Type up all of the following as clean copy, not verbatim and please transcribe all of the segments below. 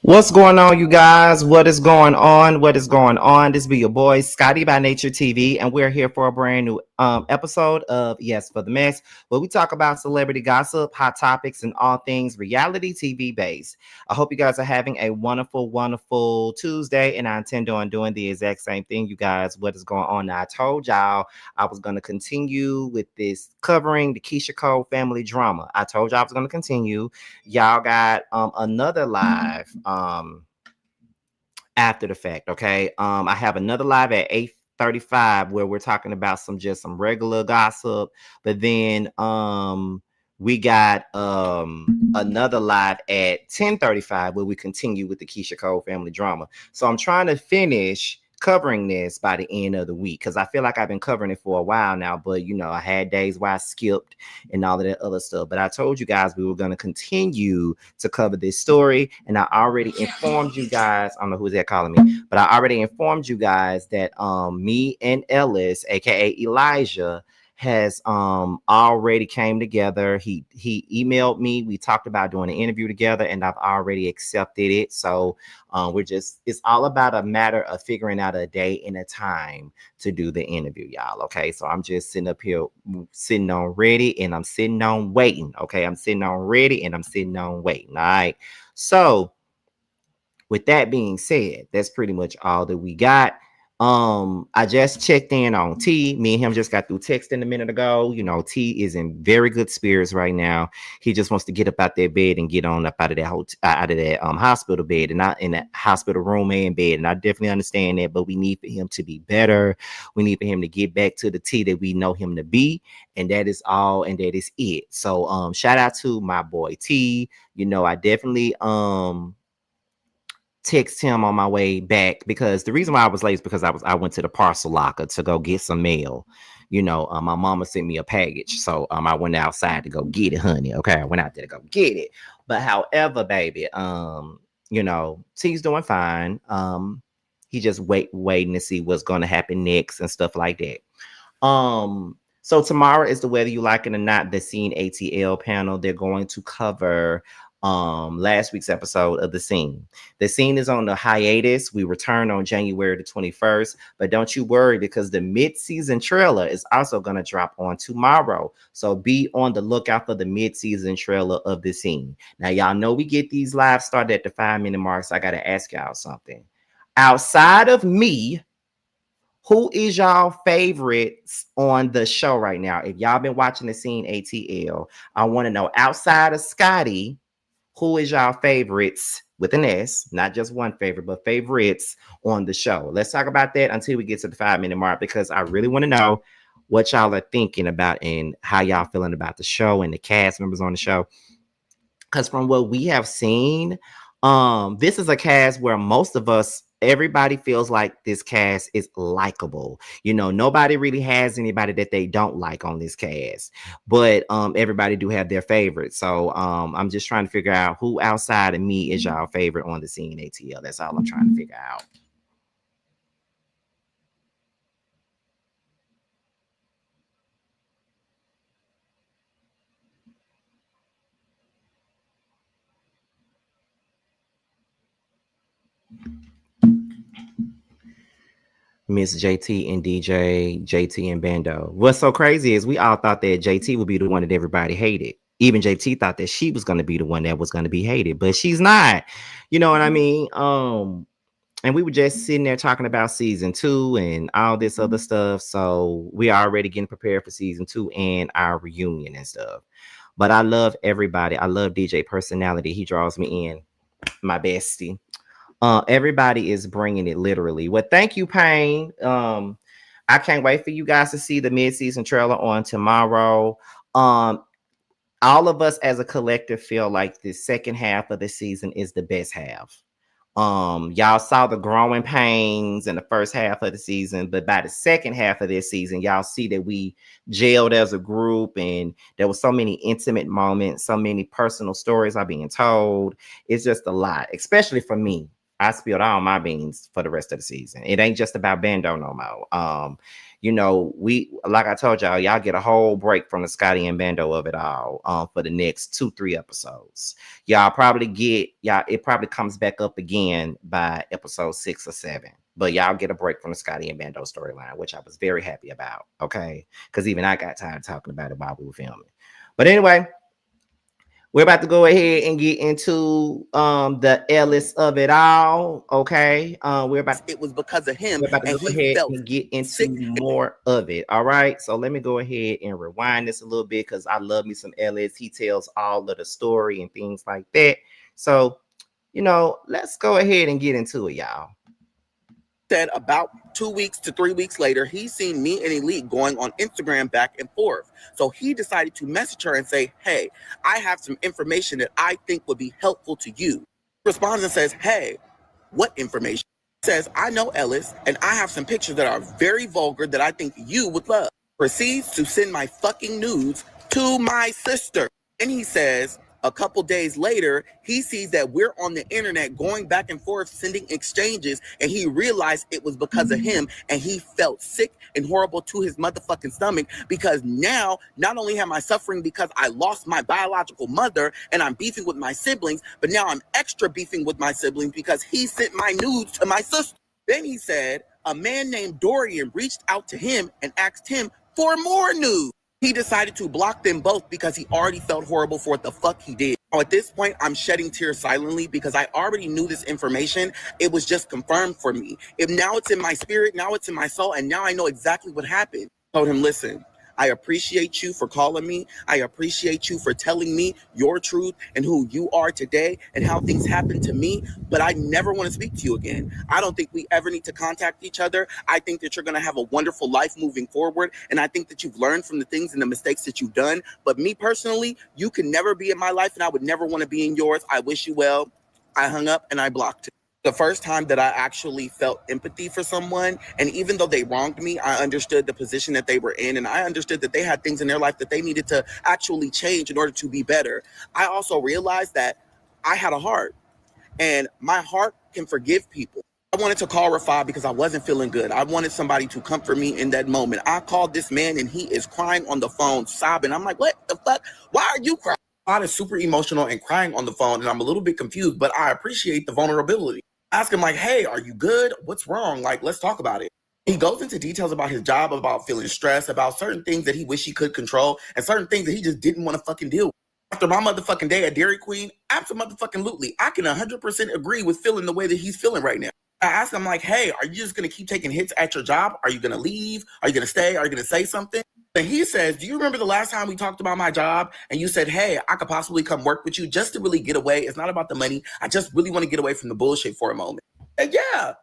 What's going on, you guys? What is going on? What is going on? This be your boy Scotty by Nature TV, and we're here for a brand new episode of Yes for the Mess, where we talk about celebrity gossip, hot topics, and all things reality TV based. I hope you guys are having a wonderful, wonderful Tuesday, and I intend on doing the exact same thing, you guys. What is going on? Now, I told y'all I was going to continue with this covering the Keyshia Cole family drama. I told y'all I was going to continue. Y'all got another live after the fact. Okay, I have another live at 8:35 where we're talking about some regular gossip, but then we got another live at 10:35 where we continue with the Keyshia Cole family drama. So I'm trying to finish covering this by the end of the week because I feel like I've been covering it for a while now, but I had days where I skipped and all of that other stuff. But I told you guys we were going to continue to cover this story, and I already informed you guys. I don't know who's that calling me, but I already informed you guys that me and Ellis, aka Elijah, has already came together. He emailed me. We talked about doing an interview together, and I've already accepted it. So it's all about a matter of figuring out a day and a time to do the interview, y'all. Okay, so I'm just sitting up here, sitting on ready, and I'm sitting on waiting. Okay, I'm sitting on ready, and I'm sitting on waiting. All right, so with that being said, that's pretty much all that we got. I just checked in on T. Me and him just got through texting a minute ago. T is in very good spirits right now. He just wants to get up out that bed and get on up out of that hospital bed, and not in that hospital room and bed. And I definitely understand that, but we need for him to be better. We need for him to get back to the T that we know him to be, and that is all, and that is it. So shout out to my boy T. I definitely text him on my way back, because the reason why I was late is because I went to the parcel locker to go get some mail. My mama sent me a package, so I went outside to go get it, honey. Okay, I went out there to go get it. But however, baby, T's doing fine. He just waiting to see what's gonna happen next and stuff like that. So tomorrow is the Whether You Like It or Not, the Scene ATL panel. They're going to cover last week's episode of The Scene. The Scene is on the hiatus. We return on January the 21st, but don't you worry, because the mid-season trailer is also going to drop on tomorrow. So be on the lookout for the mid-season trailer of The Scene. Now, y'all know we get these live started at the 5-minute mark, so I got to ask y'all something. Outside of me, who is y'all favorites on the show right now? If y'all been watching The Scene ATL, I want to know, outside of Scotty, who is y'all favorites with an S, not just one favorite, but favorites on the show? Let's talk about that until we get to the 5-minute mark, because I really want to know what y'all are thinking about and how y'all feeling about the show and the cast members on the show. Because from what we have seen, this is a cast where most of us, everybody feels like this cast is likable. Nobody really has anybody that they don't like on this cast, but everybody do have their favorites. So I'm just trying to figure out who outside of me is y'all favorite on The Scene ATL. That's all I'm trying to figure out. Miss JT and DJ, JT and Bando. What's so crazy is we all thought that JT would be the one that everybody hated. Even JT thought that she was going to be the one that was going to be hated, but she's not. You know what I mean? And we were just sitting there talking about season 2 and all this other stuff. So we are already getting prepared for season 2 and our reunion and stuff. But I love everybody. I love DJ personality. He draws me in, my bestie. Everybody is bringing it literally. Well, thank you, Payne. I can't wait for you guys to see the mid-season trailer on tomorrow. All of us as a collective feel like the second half of the season is the best half. Y'all saw the growing pains in the first half of the season, but by the second half of this season, y'all see that we gelled as a group, and there was so many intimate moments, so many personal stories are being told. It's just a lot, especially for me. I spilled all my beans for the rest of the season. It ain't just about Bando no more. You know, we like I told y'all get a whole break from the Scotty and Bando of it all for the next 2-3 episodes. Y'all probably get it probably comes back up again by episode 6 or 7. But y'all get a break from the Scotty and Bando storyline, which I was very happy about. Okay. Because even I got tired of talking about it while we were filming. But anyway, we're about to go ahead and get into the Ellis of it all. Okay. It was because of him. We're about to go ahead and get into more of it. All right. So let me go ahead and rewind this a little bit because I love me some Ellis. He tells all of the story and things like that. So, you know, let's go ahead and get into it, y'all. Said about 2 weeks to 3 weeks later, he's seen me and Elite going on Instagram back and forth. So he decided to message her and say, hey, I have some information that I think would be helpful to you. Responds and says, hey, what information? Says, I know Ellis and I have some pictures that are very vulgar that I think you would love. Proceeds to send my fucking nudes to my sister. And he says, a couple days later, he sees that we're on the internet going back and forth, sending exchanges, and he realized it was because of him, and he felt sick and horrible to his motherfucking stomach because now, not only am I suffering because I lost my biological mother and I'm beefing with my siblings, but now I'm extra beefing with my siblings because he sent my nudes to my sister. Then he said a man named Dorian reached out to him and asked him for more nudes. He decided to block them both because he already felt horrible for what the fuck he did. Now, at this point, I'm shedding tears silently because I already knew this information. It was just confirmed for me. If now it's in my spirit, now it's in my soul, and now I know exactly what happened. I told him, listen, I appreciate you for calling me. I appreciate you for telling me your truth and who you are today and how things happened to me. But I never want to speak to you again. I don't think we ever need to contact each other. I think that you're going to have a wonderful life moving forward. And I think that you've learned from the things and the mistakes that you've done. But me personally, you can never be in my life and I would never want to be in yours. I wish you well. I hung up and I blocked it. The first time that I actually felt empathy for someone, and even though they wronged me, I understood the position that they were in, and I understood that they had things in their life that they needed to actually change in order to be better. I also realized that I had a heart, and my heart can forgive people. I wanted to call Rafah because I wasn't feeling good. I wanted somebody to comfort me in that moment. I called this man, and he is crying on the phone, sobbing. I'm like, what the fuck? Why are you crying? I is super emotional and crying on the phone, and I'm a little bit confused, but I appreciate the vulnerability. Ask him like, hey, are you good? What's wrong? Like, let's talk about it. He goes into details about his job, about feeling stressed, about certain things that he wished he could control, and certain things that he just didn't want to fucking deal with. After my motherfucking day at Dairy Queen, absolutely, I can 100% agree with feeling the way that he's feeling right now. I asked him like, hey, are you just going to keep taking hits at your job? Are you going to leave? Are you going to stay? Are you going to say something? And he says, do you remember the last time we talked about my job and you said, hey, I could possibly come work with you just to really get away. It's not about the money. I just really want to get away from the bullshit for a moment. And yeah,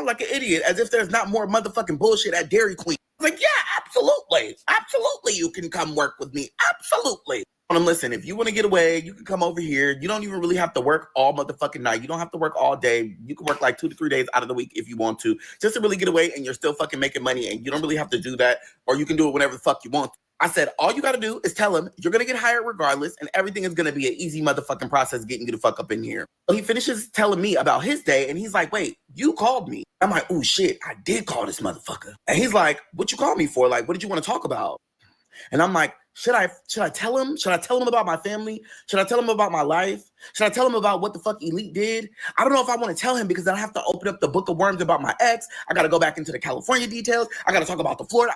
like an idiot, as if there's not more motherfucking bullshit at Dairy Queen. I was like, yeah, absolutely, you can come work with me. Absolutely. Listen, if you want to get away, you can come over here. You don't even really have to work all motherfucking night. You don't have to work all day. You can work like 2 to 3 days out of the week if you want to, just to really get away, and you're still fucking making money, and you don't really have to do that, or you can do it whenever the fuck you want. I said, all you got to do is tell him you're going to get hired regardless, and everything is going to be an easy motherfucking process getting you the fuck up in here. So he finishes telling me about his day, and he's like, wait, you called me. I'm like, oh shit, I did call this motherfucker. And he's like, what you called me for? Like, what did you want to talk about? And I'm like, should I tell him? Should I tell him about my family? Should I tell him about my life? Should I tell him about what the fuck Elite did? I don't know if I want to tell him because then I have to open up the book of worms about my ex. I got to go back into the California details. I got to talk about the Florida.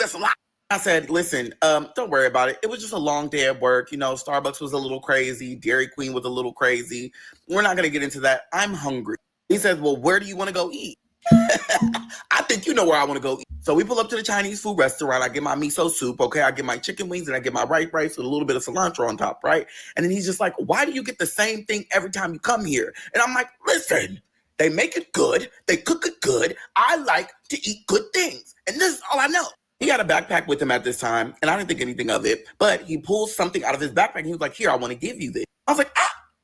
That's a lot. I said, listen, don't worry about it. It was just a long day at work. You know, Starbucks was a little crazy. Dairy Queen was a little crazy. We're not going to get into that. I'm hungry. He says, well, where do you want to go eat? I think you know where I want to go eat. So we pull up to the Chinese food restaurant. I get my miso soup, okay? I get my chicken wings and I get my white rice with a little bit of cilantro on top, right? And then he's just like, why do you get the same thing every time you come here? And I'm like, listen, they make it good. They cook it good. I like to eat good things. And this is all I know. He had a backpack with him at this time, and I didn't think anything of it. But he pulls something out of his backpack, and he was like, here, I want to give you this. I was like,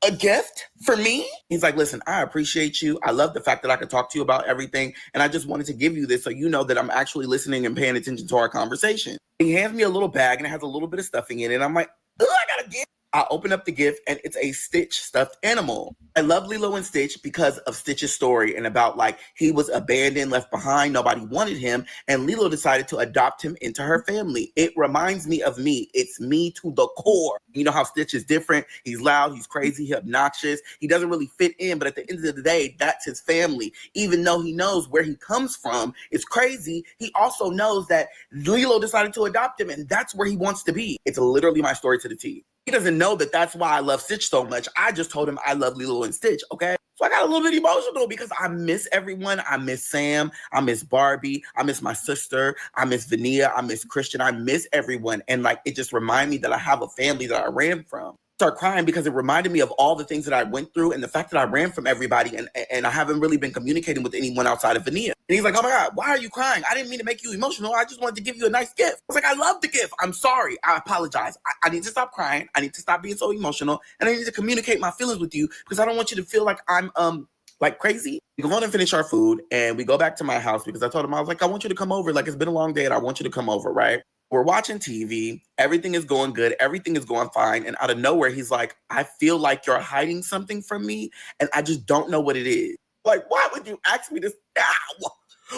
a gift for me? He's like, listen, I appreciate you. I love the fact that I could talk to you about everything. And I just wanted to give you this so you know that I'm actually listening and paying attention to our conversation. He hands me a little bag and it has a little bit of stuffing in it. I'm like, I got a gift. I open up the gift and it's a Stitch stuffed animal. I love Lilo and Stitch because of Stitch's story and about like he was abandoned, left behind, nobody wanted him, and Lilo decided to adopt him into her family. It reminds me of me. It's me to the core. You know how Stitch is different. He's loud, he's crazy, he's obnoxious. He doesn't really fit in, but at the end of the day, that's his family. Even though he knows where he comes from, it's crazy. He also knows that Lilo decided to adopt him and that's where he wants to be. It's literally my story to the T. He doesn't know that that's why I love Stitch so much. I just told him I love Lilo and Stitch, okay? So I got a little bit emotional because I miss everyone. I miss Sam. I miss Barbie. I miss my sister. I miss Vania. I miss Christian. I miss everyone. And like, it just reminded me that I have a family that I ran from. Start crying because it reminded me of all the things that I went through and the fact that I ran from everybody and I haven't really been communicating with anyone outside of Vania. And he's like, oh my God, why are you crying? I didn't mean to make you emotional. I just wanted to give you a nice gift. I was like, I love the gift. I'm sorry. I apologize. I need to stop crying. I need to stop being so emotional. And I need to communicate my feelings with you because I don't want you to feel like I'm like crazy. We go on and finish our food and we go back to my house because I told him, I was like, I want you to come over. Like, it's been a long day and I want you to come over, right? We're watching TV. Everything is going good. Everything is going fine. And out of nowhere, he's like, I feel like you're hiding something from me. And I just don't know what it is. Like, why would you ask me this now?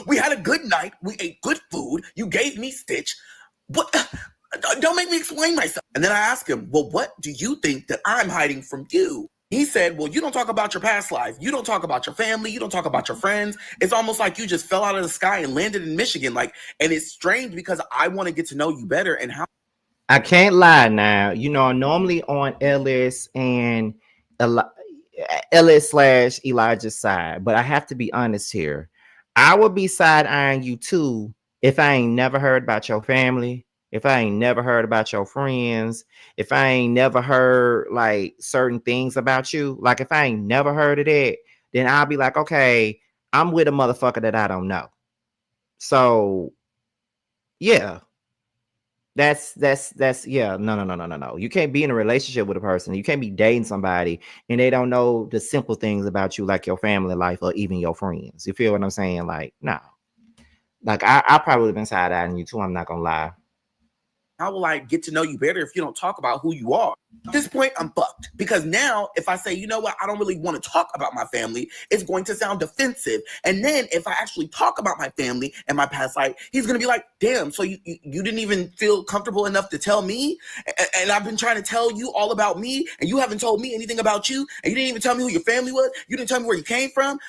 We had a good night. We ate good food. You gave me Stitch. What? Don't make me explain myself. And then I asked him, well, what do you think that I'm hiding from you? He said, well, you don't talk about your past life. You don't talk about your family. You don't talk about your friends. It's almost like you just fell out of the sky and landed in Michigan. Like, and it's strange because I want to get to know you better and how. I can't lie now. You know, normally on Ellis and Ellis / Elijah's side, but I have to be honest here. I would be side-eyeing you too if I ain't never heard about your family, if I ain't never heard about your friends, if I ain't never heard like certain things about you, like if I ain't never heard of that, then I'll be like, okay, I'm with a motherfucker that I don't know. So yeah, that's yeah, no. You can't be in a relationship with a person. You can't be dating somebody and they don't know the simple things about you, like your family life or even your friends. You feel what I'm saying? Like, no. Like I probably would have been side-eyeing you too, I'm not gonna lie. How will I get to know you better if you don't talk about who you are? At this point, I'm fucked. Because now, if I say, you know what, I don't really want to talk about my family, it's going to sound defensive. And then if I actually talk about my family and my past life, he's going to be like, damn, so you didn't even feel comfortable enough to tell me? And I've been trying to tell you all about me, and you haven't told me anything about you, and you didn't even tell me who your family was? You didn't tell me where you came from?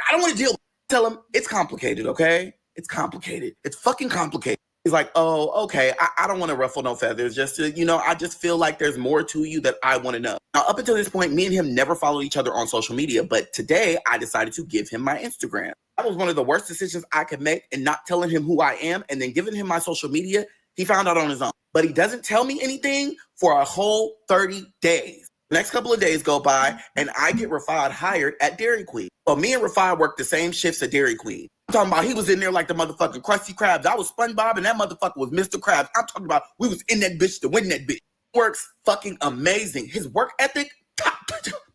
I don't want to deal with it. Tell him, it's complicated, okay? It's complicated. It's fucking complicated. He's like, oh, okay, I don't want to ruffle no feathers. Just to, I just feel like there's more to you that I want to know. Now, up until this point, me and him never followed each other on social media. But today, I decided to give him my Instagram. That was one of the worst decisions I could make, and not telling him who I am and then giving him my social media. He found out on his own. But he doesn't tell me anything for a whole 30 days. The next couple of days go by, and I get Rafad hired at Dairy Queen. So me and Rafad work the same shifts at Dairy Queen. I'm talking about he was in there like the motherfucking Krusty Krabs. I was SpongeBob, and that motherfucker was Mr. Krabs. I'm talking about we was in that bitch to win that bitch. Works fucking amazing. His work ethic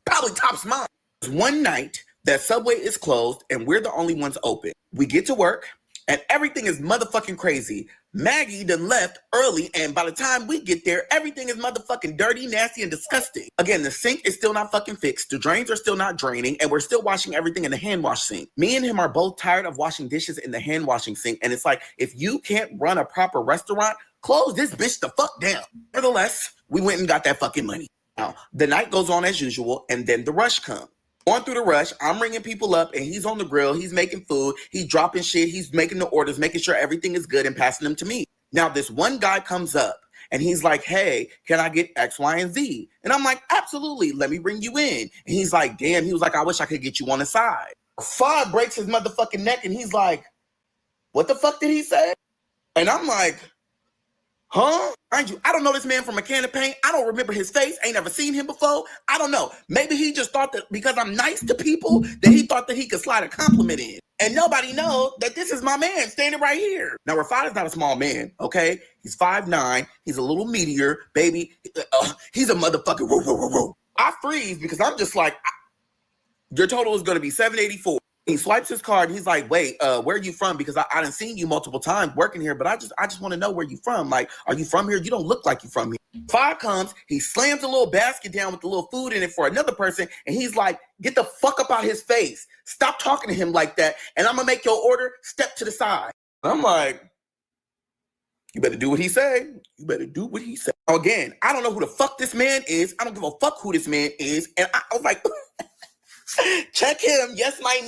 probably tops mine. One night that Subway is closed, and we're the only ones open. We get to work, and everything is motherfucking crazy. Maggie done left early, and by the time we get there, everything is motherfucking dirty, nasty, and disgusting. Again, the sink is still not fucking fixed. The drains are still not draining, and we're still washing everything in the hand wash sink. Me and him are both tired of washing dishes in the hand washing sink, and it's like, if you can't run a proper restaurant, close this bitch the fuck down. Nevertheless, we went and got that fucking money. Now, the night goes on as usual, and then the rush comes. Going through the rush, I'm ringing people up, and he's on the grill. He's making food. He's dropping shit. He's making the orders, making sure everything is good and passing them to me. Now, this one guy comes up, and he's like, hey, can I get X, Y, and Z? And I'm like, absolutely. Let me bring you in. And he's like, damn. He was like, I wish I could get you on the side. Fod breaks his motherfucking neck, and he's like, what the fuck did he say? And I'm like, huh? Mind you, I don't know this man from a can of paint. I don't remember his face. Ain't never seen him before. I don't know. Maybe he just thought that because I'm nice to people, that he thought that he could slide a compliment in. And nobody knows that this is my man standing right here. Now, Rafad is not a small man, okay? He's 5'9". He's a little meteor, baby. He's a motherfucker. Whoa. I freeze because I'm just like, your total is going to be $784. He swipes his card and he's like, wait, where are you from? Because I done seen you multiple times working here, but I just want to know where you from. Like, are you from here? You don't look like you from here. 5 comes, he slams a little basket down with the little food in it for another person, and he's like, get the fuck up out his face. Stop talking to him like that, and I'm gonna make your order, step to the side. I'm like, you better do what he say. You better do what he say. Again, I don't know who the fuck this man is. I don't give a fuck who this man is. And I was like, check him. Yes, my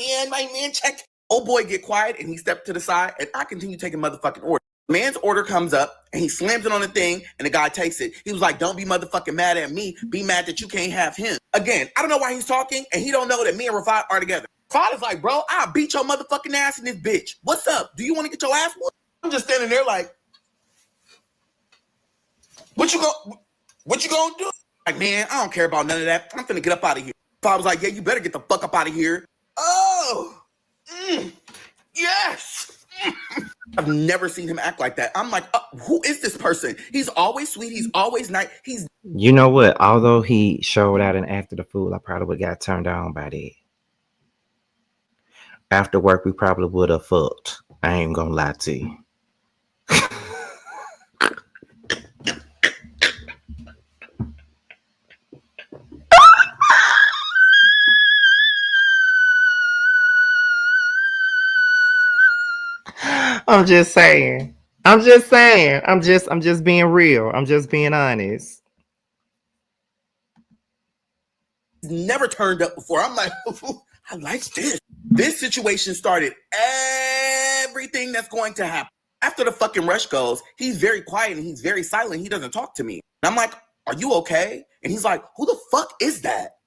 man, check. Old boy get quiet and he stepped to the side and I continue taking motherfucking order. Man's order comes up and he slams it on the thing and the guy takes it. He was like, don't be motherfucking mad at me. Be mad that you can't have him. Again, I don't know why he's talking and he don't know that me and Rafat are together. Rafat is like, bro, I'll beat your motherfucking ass in this bitch. What's up? Do you want to get your ass whooped? I'm just standing there like, what you gonna do? Like, man, I don't care about none of that. I'm finna get up out of here. So I was like, yeah, you better get the fuck up out of here. Oh, yes. I've never seen him act like that. I'm like, who is this person? He's always sweet. He's always nice. You know what? Although he showed out and acted a fool, I probably would have got turned on by that. After work, we probably would have fucked. I ain't gonna lie to you. I'm just saying. I'm just being real. I'm just being honest. Never turned up before. I'm like, I like this. This situation started everything that's going to happen. After the fucking rush goes, he's very quiet and he's very silent. He doesn't talk to me. And I'm like, are you okay? And he's like, who the fuck is that?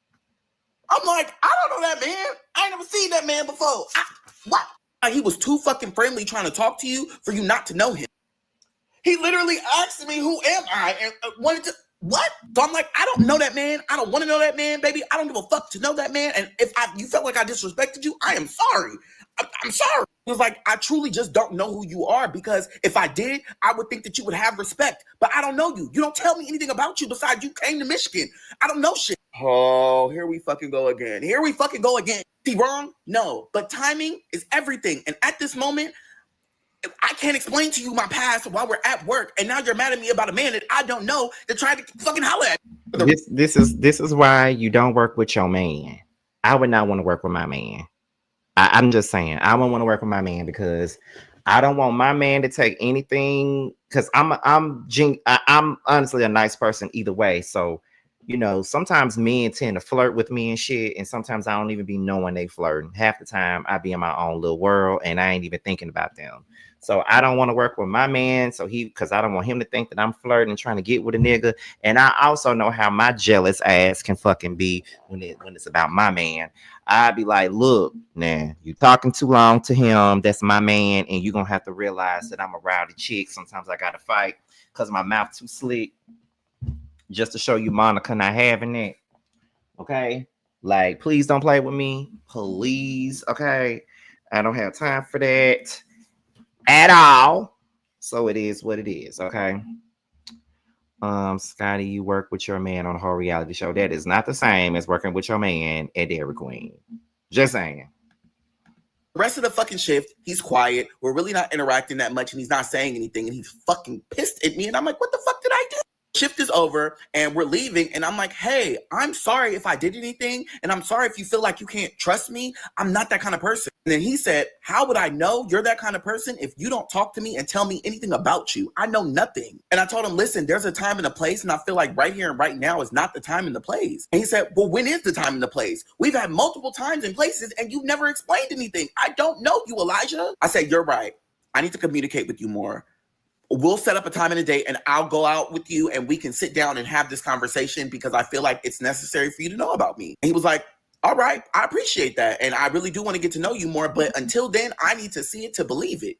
I'm like, I don't know that man. I ain't never seen that man before. What? He was too fucking friendly trying to talk to you for you not to know him. He literally asked me, who am I? And wanted to, what? So I'm like, I don't know that man. I don't want to know that man, baby. I don't give a fuck to know that man. And if you felt like I disrespected you, I am sorry. I'm sorry. It was like, I truly just don't know who you are, because if I did, I would think that you would have respect. But I don't know you. You don't tell me anything about you besides you came to Michigan. I don't know shit. Oh, here we fucking go again. Is he wrong? No. But timing is everything. And at this moment, I can't explain to you my past while we're at work. And now you're mad at me about a man that I don't know that tried to fucking holler at me. This is why you don't work with your man. I would not want to work with my man. I'm just saying, I wouldn't want to work with my man because I don't want my man to take anything, because I'm honestly a nice person either way. So, you know, sometimes men tend to flirt with me and shit, and sometimes I don't even be knowing they flirting. Half the time I be in my own little world and I ain't even thinking about them. So I don't want to work with my man, because I don't want him to think that I'm flirting and trying to get with a nigga. And I also know how my jealous ass can fucking be when it's about my man. I'd be like, look, man, you talking too long to him. That's my man, and you're gonna have to realize that I'm a rowdy chick. Sometimes I gotta fight because my mouth too slick. Just to show you Monica not having it. Okay? Like, please don't play with me. Please. Okay? I don't have time for that at all. So it is what it is. Okay? Scotty, you work with your man on a whole reality show. That is not the same as working with your man at Dairy Queen. Just saying. The rest of the fucking shift, he's quiet. We're really not interacting that much, and he's not saying anything, and he's fucking pissed at me. And I'm like, what the fuck did I do? Shift is over and we're leaving, and I'm like, hey, I'm sorry if I did anything, and I'm sorry if you feel like you can't trust me. I'm not that kind of person. And then he said, how would I know you're that kind of person if you don't talk to me and tell me anything about you? I know nothing. And I told him, listen, there's a time and a place, and I feel like right here and right now is not the time and the place. And he said, well, when is the time and the place? We've had multiple times and places, and you've never explained anything. I don't know you, Elijah. I said, you're right. I need to communicate with you more. We'll set up a time and a date, and I'll go out with you and we can sit down and have this conversation, because I feel like it's necessary for you to know about me. And he was like, all right, I appreciate that. And I really do want to get to know you more. But until then, I need to see it to believe it.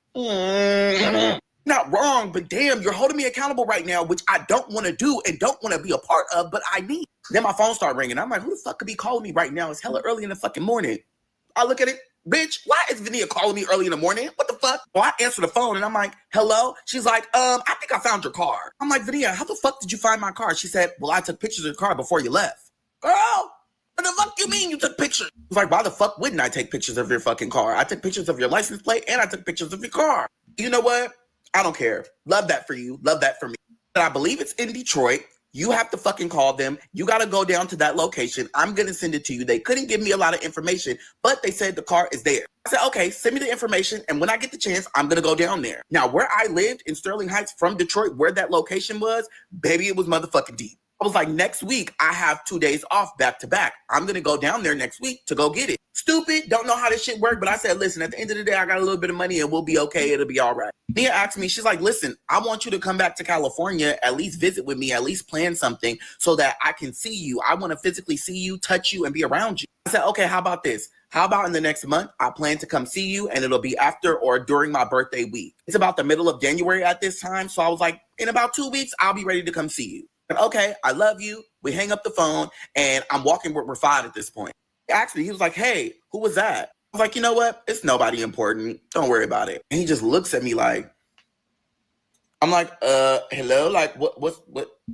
Not wrong, but damn, you're holding me accountable right now, which I don't want to do and don't want to be a part of, but I need. Then my phone started ringing. I'm like, who the fuck could be calling me right now? It's hella early in the fucking morning. I look at it. Bitch, why is Vinia calling me early in the morning? What the fuck? Well, I answer the phone and I'm like, hello? She's like, I think I found your car. I'm like, Vinia, how the fuck did you find my car? She said, well, I took pictures of the car before you left. Girl, What the fuck you mean you took pictures? I was like, why the fuck wouldn't I take pictures of your fucking car? I took pictures of your license plate and I took pictures of your car. You know what? I don't care. Love that for you. Love that for me. But I believe it's in Detroit. You have to fucking call them. You got to go down to that location. I'm going to send it to you. They couldn't give me a lot of information, but they said the car is there. I said, okay, send me the information. And when I get the chance, I'm going to go down there. Now, where I lived in Sterling Heights from Detroit, where that location was, baby, it was motherfucking deep. I was like, next week, I have 2 days off back to back. I'm going to go down there next week to go get it. Stupid, don't know how this shit works, but I said, listen, at the end of the day, I got a little bit of money and we'll be okay. It'll be all right. Nia asked me, she's like, listen, I want you to come back to California, at least visit with me, at least plan something so that I can see you. I want to physically see you, touch you, and be around you. I said, okay, how about this? How about in the next month, I plan to come see you and it'll be after or during my birthday week. It's about the middle of January at this time. So I was like, in about 2 weeks, I'll be ready to come see you. Okay, I love you. We hang up the phone and I'm walking with Rafad at this point. Actually, he was like, hey, who was that? I was like, you know what? It's nobody important. Don't worry about it. And he just looks at me like, I'm like, hello? Like, what,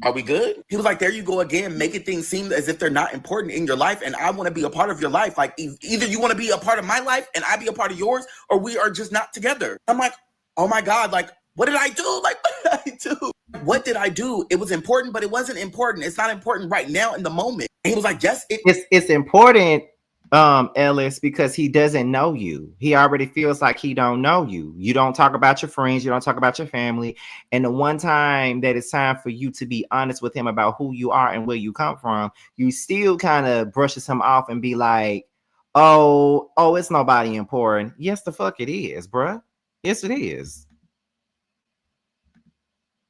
are we good? He was like, there you go again, making things seem as if they're not important in your life. And I want to be a part of your life. Like, either you want to be a part of my life and I be a part of yours, or we are just not together. I'm like, oh my God, like, what did I do? Like, what did I do? What did I do? It was important, but it wasn't important. It's not important right now in the moment. And he was like, yes, it's important, Ellis, because he doesn't know you. He already feels like he don't know you. You don't talk about your friends. You don't talk about your family. And the one time that it's time for you to be honest with him about who you are and where you come from, you still kind of brushes him off and be like, oh, it's nobody important. Yes, the fuck it is, bruh. Yes, it is.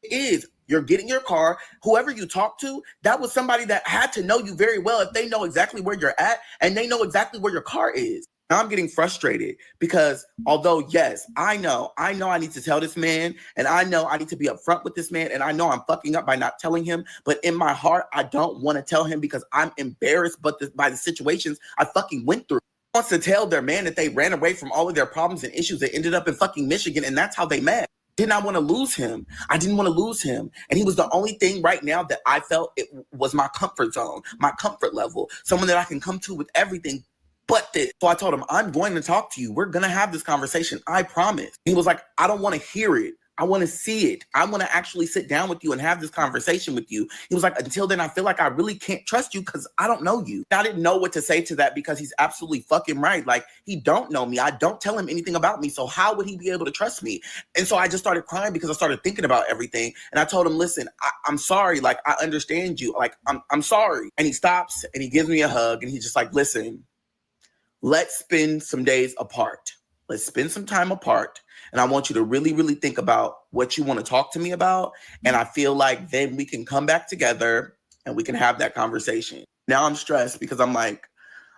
Is you're getting your car, whoever you talk to, that was somebody that had to know you very well if they know exactly where you're at and they know exactly where your car is. Now I'm getting frustrated because although, yes, I know I need to tell this man and I know I need to be upfront with this man and I know I'm fucking up by not telling him, but in my heart, I don't want to tell him because I'm embarrassed by the situations I fucking went through. Wants to tell their man that they ran away from all of their problems and issues. They ended up in fucking Michigan and that's how they met. Did not want to lose him. I didn't want to lose him. And he was the only thing right now that I felt it was my comfort zone, my comfort level, someone that I can come to with everything but this. So I told him, I'm going to talk to you. We're going to have this conversation. I promise. He was like, I don't want to hear it. I want to see it. I want to actually sit down with you and have this conversation with you. He was like, until then, I feel like I really can't trust you because I don't know you. I didn't know what to say to that because he's absolutely fucking right. Like, he don't know me. I don't tell him anything about me. So how would he be able to trust me? And so I just started crying because I started thinking about everything. And I told him, listen, I'm sorry. Like, I understand you. Like, I'm sorry. And he stops and he gives me a hug and he's just like, listen, let's spend some days apart. Let's spend some time apart. And I want you to really, really think about what you want to talk to me about. And I feel like then we can come back together and we can have that conversation. Now I'm stressed because I'm like,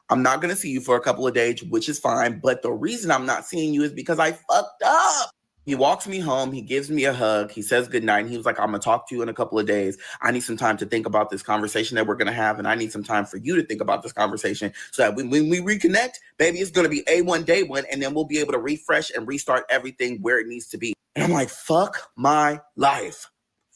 I'm not going to see you for a couple of days, which is fine. But the reason I'm not seeing you is because I fucked up. He walks me home. He gives me a hug. He says goodnight. He was like, I'm going to talk to you in a couple of days. I need some time to think about this conversation that we're going to have. And I need some time for you to think about this conversation so that when we reconnect, baby, it's going to be A1 day one. And then we'll be able to refresh and restart everything where it needs to be. And I'm like, fuck my life.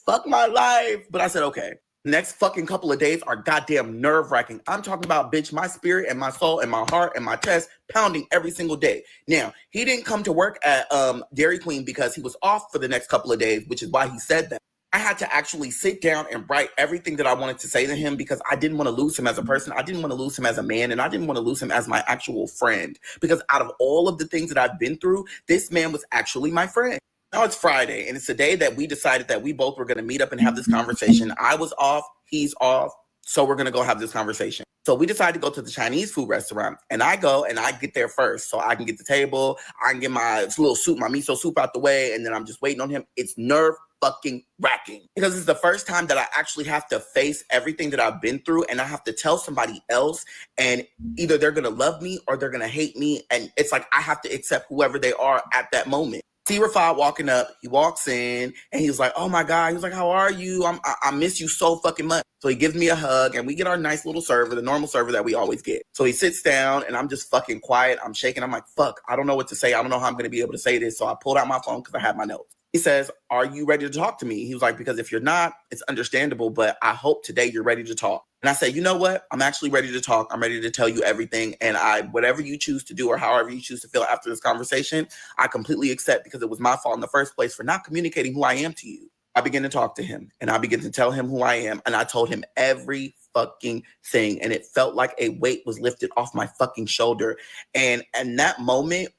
Fuck my life. But I said, okay. Next fucking couple of days are goddamn nerve-wracking. I'm talking about, bitch, my spirit and my soul and my heart and my chest pounding every single day. Now, he didn't come to work at Dairy Queen because he was off for the next couple of days, which is why he said that. I had to actually sit down and write everything that I wanted to say to him because I didn't want to lose him as a person. I didn't want to lose him as a man, and I didn't want to lose him as my actual friend because out of all of the things that I've been through, this man was actually my friend. Now it's Friday, and it's the day that we decided that we both were going to meet up and have this conversation. I was off, he's off, so we're going to go have this conversation. So we decided to go to the Chinese food restaurant, and I go and I get there first so I can get the table. I can get my little soup, my miso soup out the way, and then I'm just waiting on him. It's nerve fucking wracking because it's the first time that I actually have to face everything that I've been through, and I have to tell somebody else, and either they're going to love me or they're going to hate me, and it's like I have to accept whoever they are at that moment. See Rafad walking up, he walks in, and he's like, oh my God. He was like, how are you? I miss you so fucking much. So he gives me a hug, and we get our nice little server, the normal server that we always get. So he sits down, and I'm just fucking quiet. I'm shaking. I'm like, fuck, I don't know what to say. I don't know how I'm going to be able to say this. So I pulled out my phone because I had my notes. He says, are you ready to talk to me? He was like, because if you're not, it's understandable, but I hope today you're ready to talk. And I said, you know what? I'm actually ready to talk. I'm ready to tell you everything. And whatever you choose to do or however you choose to feel after this conversation, I completely accept, because it was my fault in the first place for not communicating who I am to you. I began to talk to him and I began to tell him who I am. And I told him every fucking thing. And it felt like a weight was lifted off my fucking shoulder. And that moment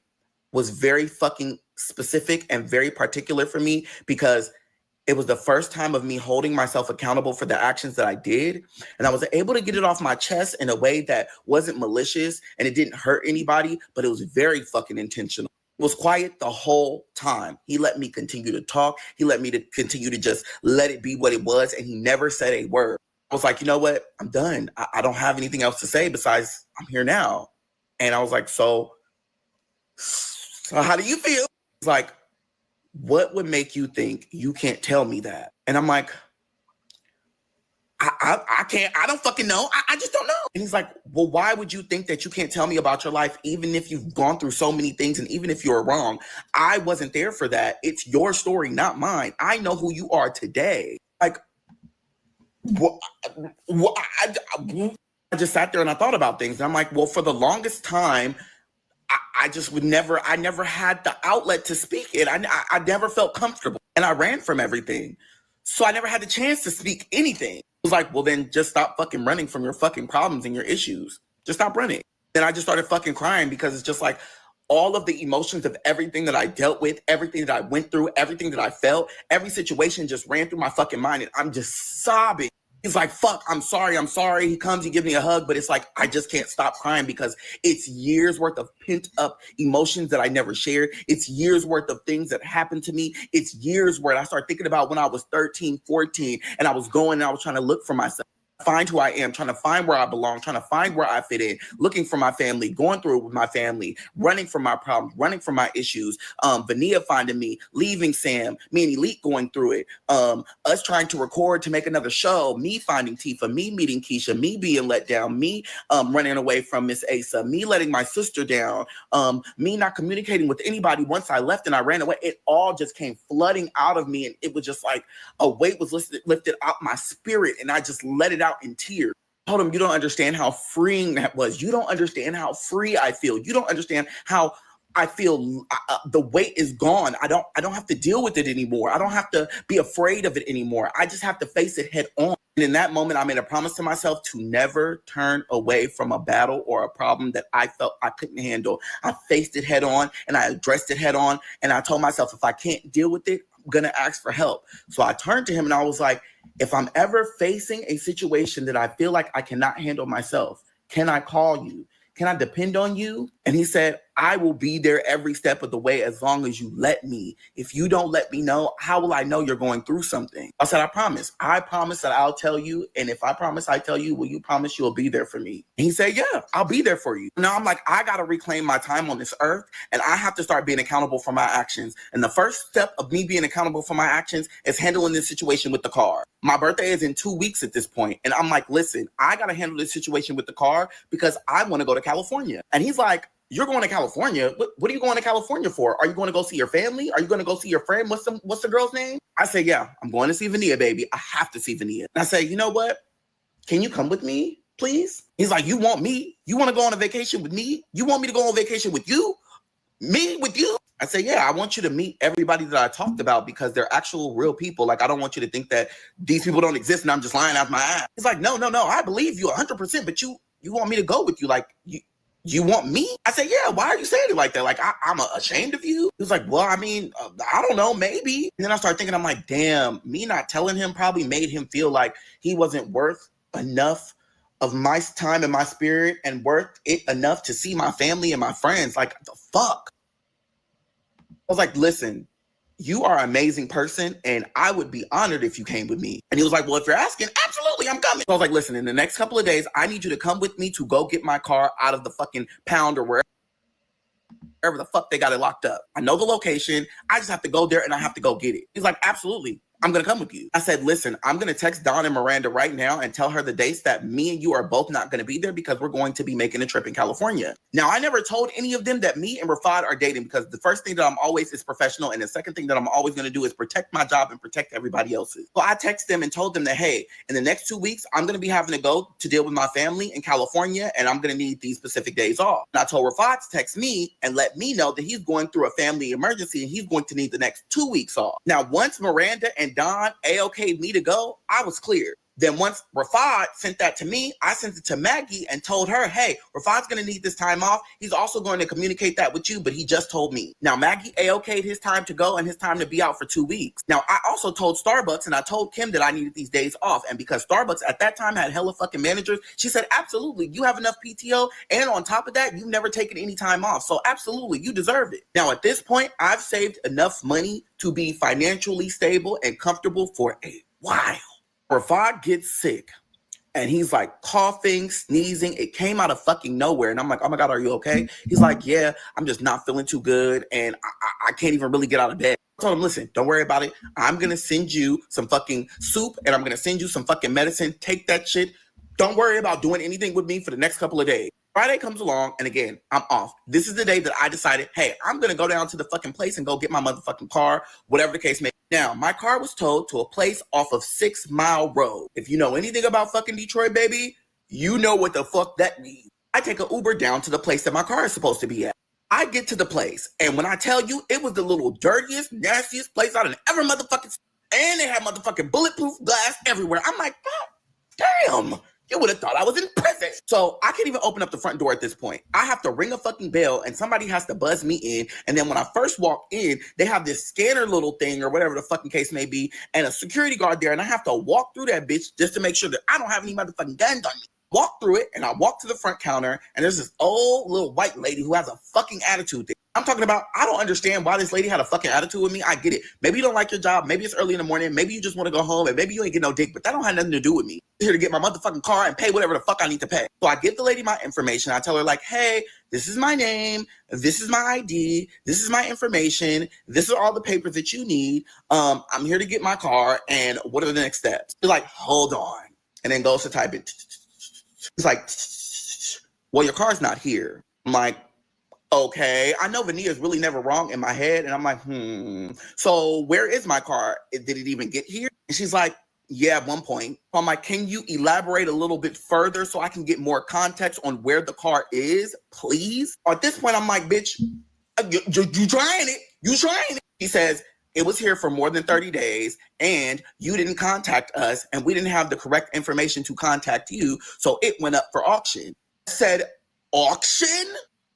was very fucking specific and very particular for me, because it was the first time of me holding myself accountable for the actions that I did. And I was able to get it off my chest in a way that wasn't malicious and it didn't hurt anybody, but it was very fucking intentional. It was quiet the whole time. He let me continue to talk. He let me to continue to just let it be what it was. And he never said a word. I was like, you know what? I'm done. I don't have anything else to say besides I'm here now. And I was like, so how do you feel? It's like, what would make you think you can't tell me that? And I'm like, I can't, I don't fucking know. I just don't know. And he's like, well, why would you think that you can't tell me about your life, even if you've gone through so many things and even if you're wrong? I wasn't there for that. It's your story, not mine. I know who you are today. Like, I just sat there and I thought about things. And I'm like, well, for the longest time, I just I never had the outlet to speak it. I never felt comfortable and I ran from everything. So I never had the chance to speak anything. It was like, well, then just stop fucking running from your fucking problems and your issues. Just stop running. Then I just started fucking crying, because it's just like all of the emotions of everything that I dealt with, everything that I went through, everything that I felt, every situation just ran through my fucking mind and I'm just sobbing. He's like, fuck, I'm sorry. He comes, he gives me a hug, but it's like, I just can't stop crying, because it's years worth of pent up emotions that I never shared. It's years worth of things that happened to me. It's years where I started thinking about when I was 13, 14, and I was going and I was trying to look for myself. Find who I am, trying to find where I belong, trying to find where I fit in, looking for my family, going through it with my family, running from my problems, running from my issues, Vania finding me, leaving Sam, me and Elite going through it, us trying to record to make another show, me finding Tifa, me meeting Keyshia, me being let down, me running away from Miss Asa, me letting my sister down, me not communicating with anybody once I left and I ran away. It all just came flooding out of me, and it was just like a weight was lifted out my spirit, and I just let it out in tears. I told him, you don't understand how freeing that was. You don't understand how free I feel. You don't understand how I feel the weight is gone. I don't have to deal with it anymore. I don't have to be afraid of it anymore. I just have to face it head on. And in that moment, I made a promise to myself to never turn away from a battle or a problem that I felt I couldn't handle. I faced it head on and I addressed it head on. And I told myself, if I can't deal with it, I'm going to ask for help. So I turned to him and I was like, if I'm ever facing a situation that I feel like I cannot handle myself, can I call you? Can I depend on you? And he said, I will be there every step of the way as long as you let me. If you don't let me know, how will I know you're going through something? I said, I promise. I promise that I'll tell you. And if I promise I tell you, will you promise you'll be there for me? And he said, yeah, I'll be there for you. Now I'm like, I got to reclaim my time on this earth and I have to start being accountable for my actions. And the first step of me being accountable for my actions is handling this situation with the car. My birthday is in 2 weeks at this point. And I'm like, listen, I got to handle this situation with the car because I want to go to California. And he's like, you're going to California? What are you going to California for? Are you going to go see your family? Are you going to go see your friend? What's the girl's name? I say, yeah, I'm going to see Vania, baby. I have to see Vania. And I say, you know what? Can you come with me, please? He's like, you want me? You want to go on a vacation with me? You want me to go on vacation with you? Me with you? I say, yeah, I want you to meet everybody that I talked about because they're actual real people. Like, I don't want you to think that these people don't exist and I'm just lying out my ass. He's like, no, I believe you 100%, but you want me to go with you. Like, you want me? I said, yeah, why are you saying it like that? Like, I'm ashamed of you? He was like, well, I mean, I don't know, maybe. And then I started thinking, I'm like, damn, me not telling him probably made him feel like he wasn't worth enough of my time and my spirit and worth it enough to see my family and my friends. Like, the fuck? I was like, listen, you are an amazing person, and I would be honored if you came with me. And he was like, well, if you're asking, absolutely, I'm coming. So I was like, listen, in the next couple of days, I need you to come with me to go get my car out of the fucking pound or wherever the fuck they got it locked up. I know the location. I just have to go there and I have to go get it. He's like, absolutely. I'm going to come with you. I said, listen, I'm going to text Dawn and Miranda right now and tell her the dates that me and you are both not going to be there because we're going to be making a trip in California. Now, I never told any of them that me and Rafad are dating because the first thing that I'm always is professional. And the second thing that I'm always going to do is protect my job and protect everybody else's. So I text them and told them that, hey, in the next 2 weeks, I'm going to be having to go to deal with my family in California and I'm going to need these specific days off. And I told Rafad to text me and let me know that he's going through a family emergency and he's going to need the next 2 weeks off. Now, once Miranda and Don A-okayed me to go, I was clear. Then once Rafad sent that to me, I sent it to Maggie and told her, hey, Rafad's going to need this time off. He's also going to communicate that with you, but he just told me. Now, Maggie A-okayed his time to go and his time to be out for 2 weeks. Now, I also told Starbucks and I told Kim that I needed these days off. And because Starbucks at that time had hella fucking managers, she said, absolutely, you have enough PTO. And on top of that, you've never taken any time off. So absolutely, you deserve it. Now, at this point, I've saved enough money to be financially stable and comfortable for a while. Rafad gets sick and he's like coughing, sneezing. It came out of fucking nowhere. And I'm like, oh my God, are you okay? He's like, yeah, I'm just not feeling too good. And I can't even really get out of bed. I told him, listen, don't worry about it. I'm going to send you some fucking soup and I'm going to send you some fucking medicine. Take that shit. Don't worry about doing anything with me for the next couple of days. Friday comes along, and again, I'm off. This is the day that I decided, hey, I'm going to go down to the fucking place and go get my motherfucking car, whatever the case may be. Now, my car was towed to a place off of 6 Mile Road. If you know anything about fucking Detroit, baby, you know what the fuck that means. I take an Uber down to the place that my car is supposed to be at. I get to the place, and when I tell you, it was the little dirtiest, nastiest place I'd ever motherfucking seen. And they had motherfucking bulletproof glass everywhere. I'm like, God damn. You would have thought I was in prison. So I can't even open up the front door at this point. I have to ring a fucking bell and somebody has to buzz me in. And then when I first walk in, they have this scanner little thing or whatever the fucking case may be and a security guard there. And I have to walk through that bitch just to make sure that I don't have any motherfucking guns on me. Walk through it and I walk to the front counter and there's this old little white lady who has a fucking attitude there. I'm talking about, I don't understand why this lady had a fucking attitude with me. I get it. Maybe you don't like your job. Maybe it's early in the morning. Maybe you just want to go home and maybe you ain't get no dick, but that don't have nothing to do with me. I'm here to get my motherfucking car and pay whatever the fuck I need to pay. So I give the lady my information. I tell her like, hey, this is my name. This is my ID. This is my information. This is all the papers that you need. I'm here to get my car. And what are the next steps? She's like, hold on. And then goes to type it. It's like, well, your car's not here. I'm like, okay. I know Vania's really never wrong in my head. And I'm like, so where is my car? Did it even get here? And she's like, yeah, at one point. I'm like, can you elaborate a little bit further so I can get more context on where the car is, please? At this point, I'm like, bitch, you trying it. You trying it. He says, it was here for more than 30 days and you didn't contact us and we didn't have the correct information to contact you. So it went up for auction. I said, auction?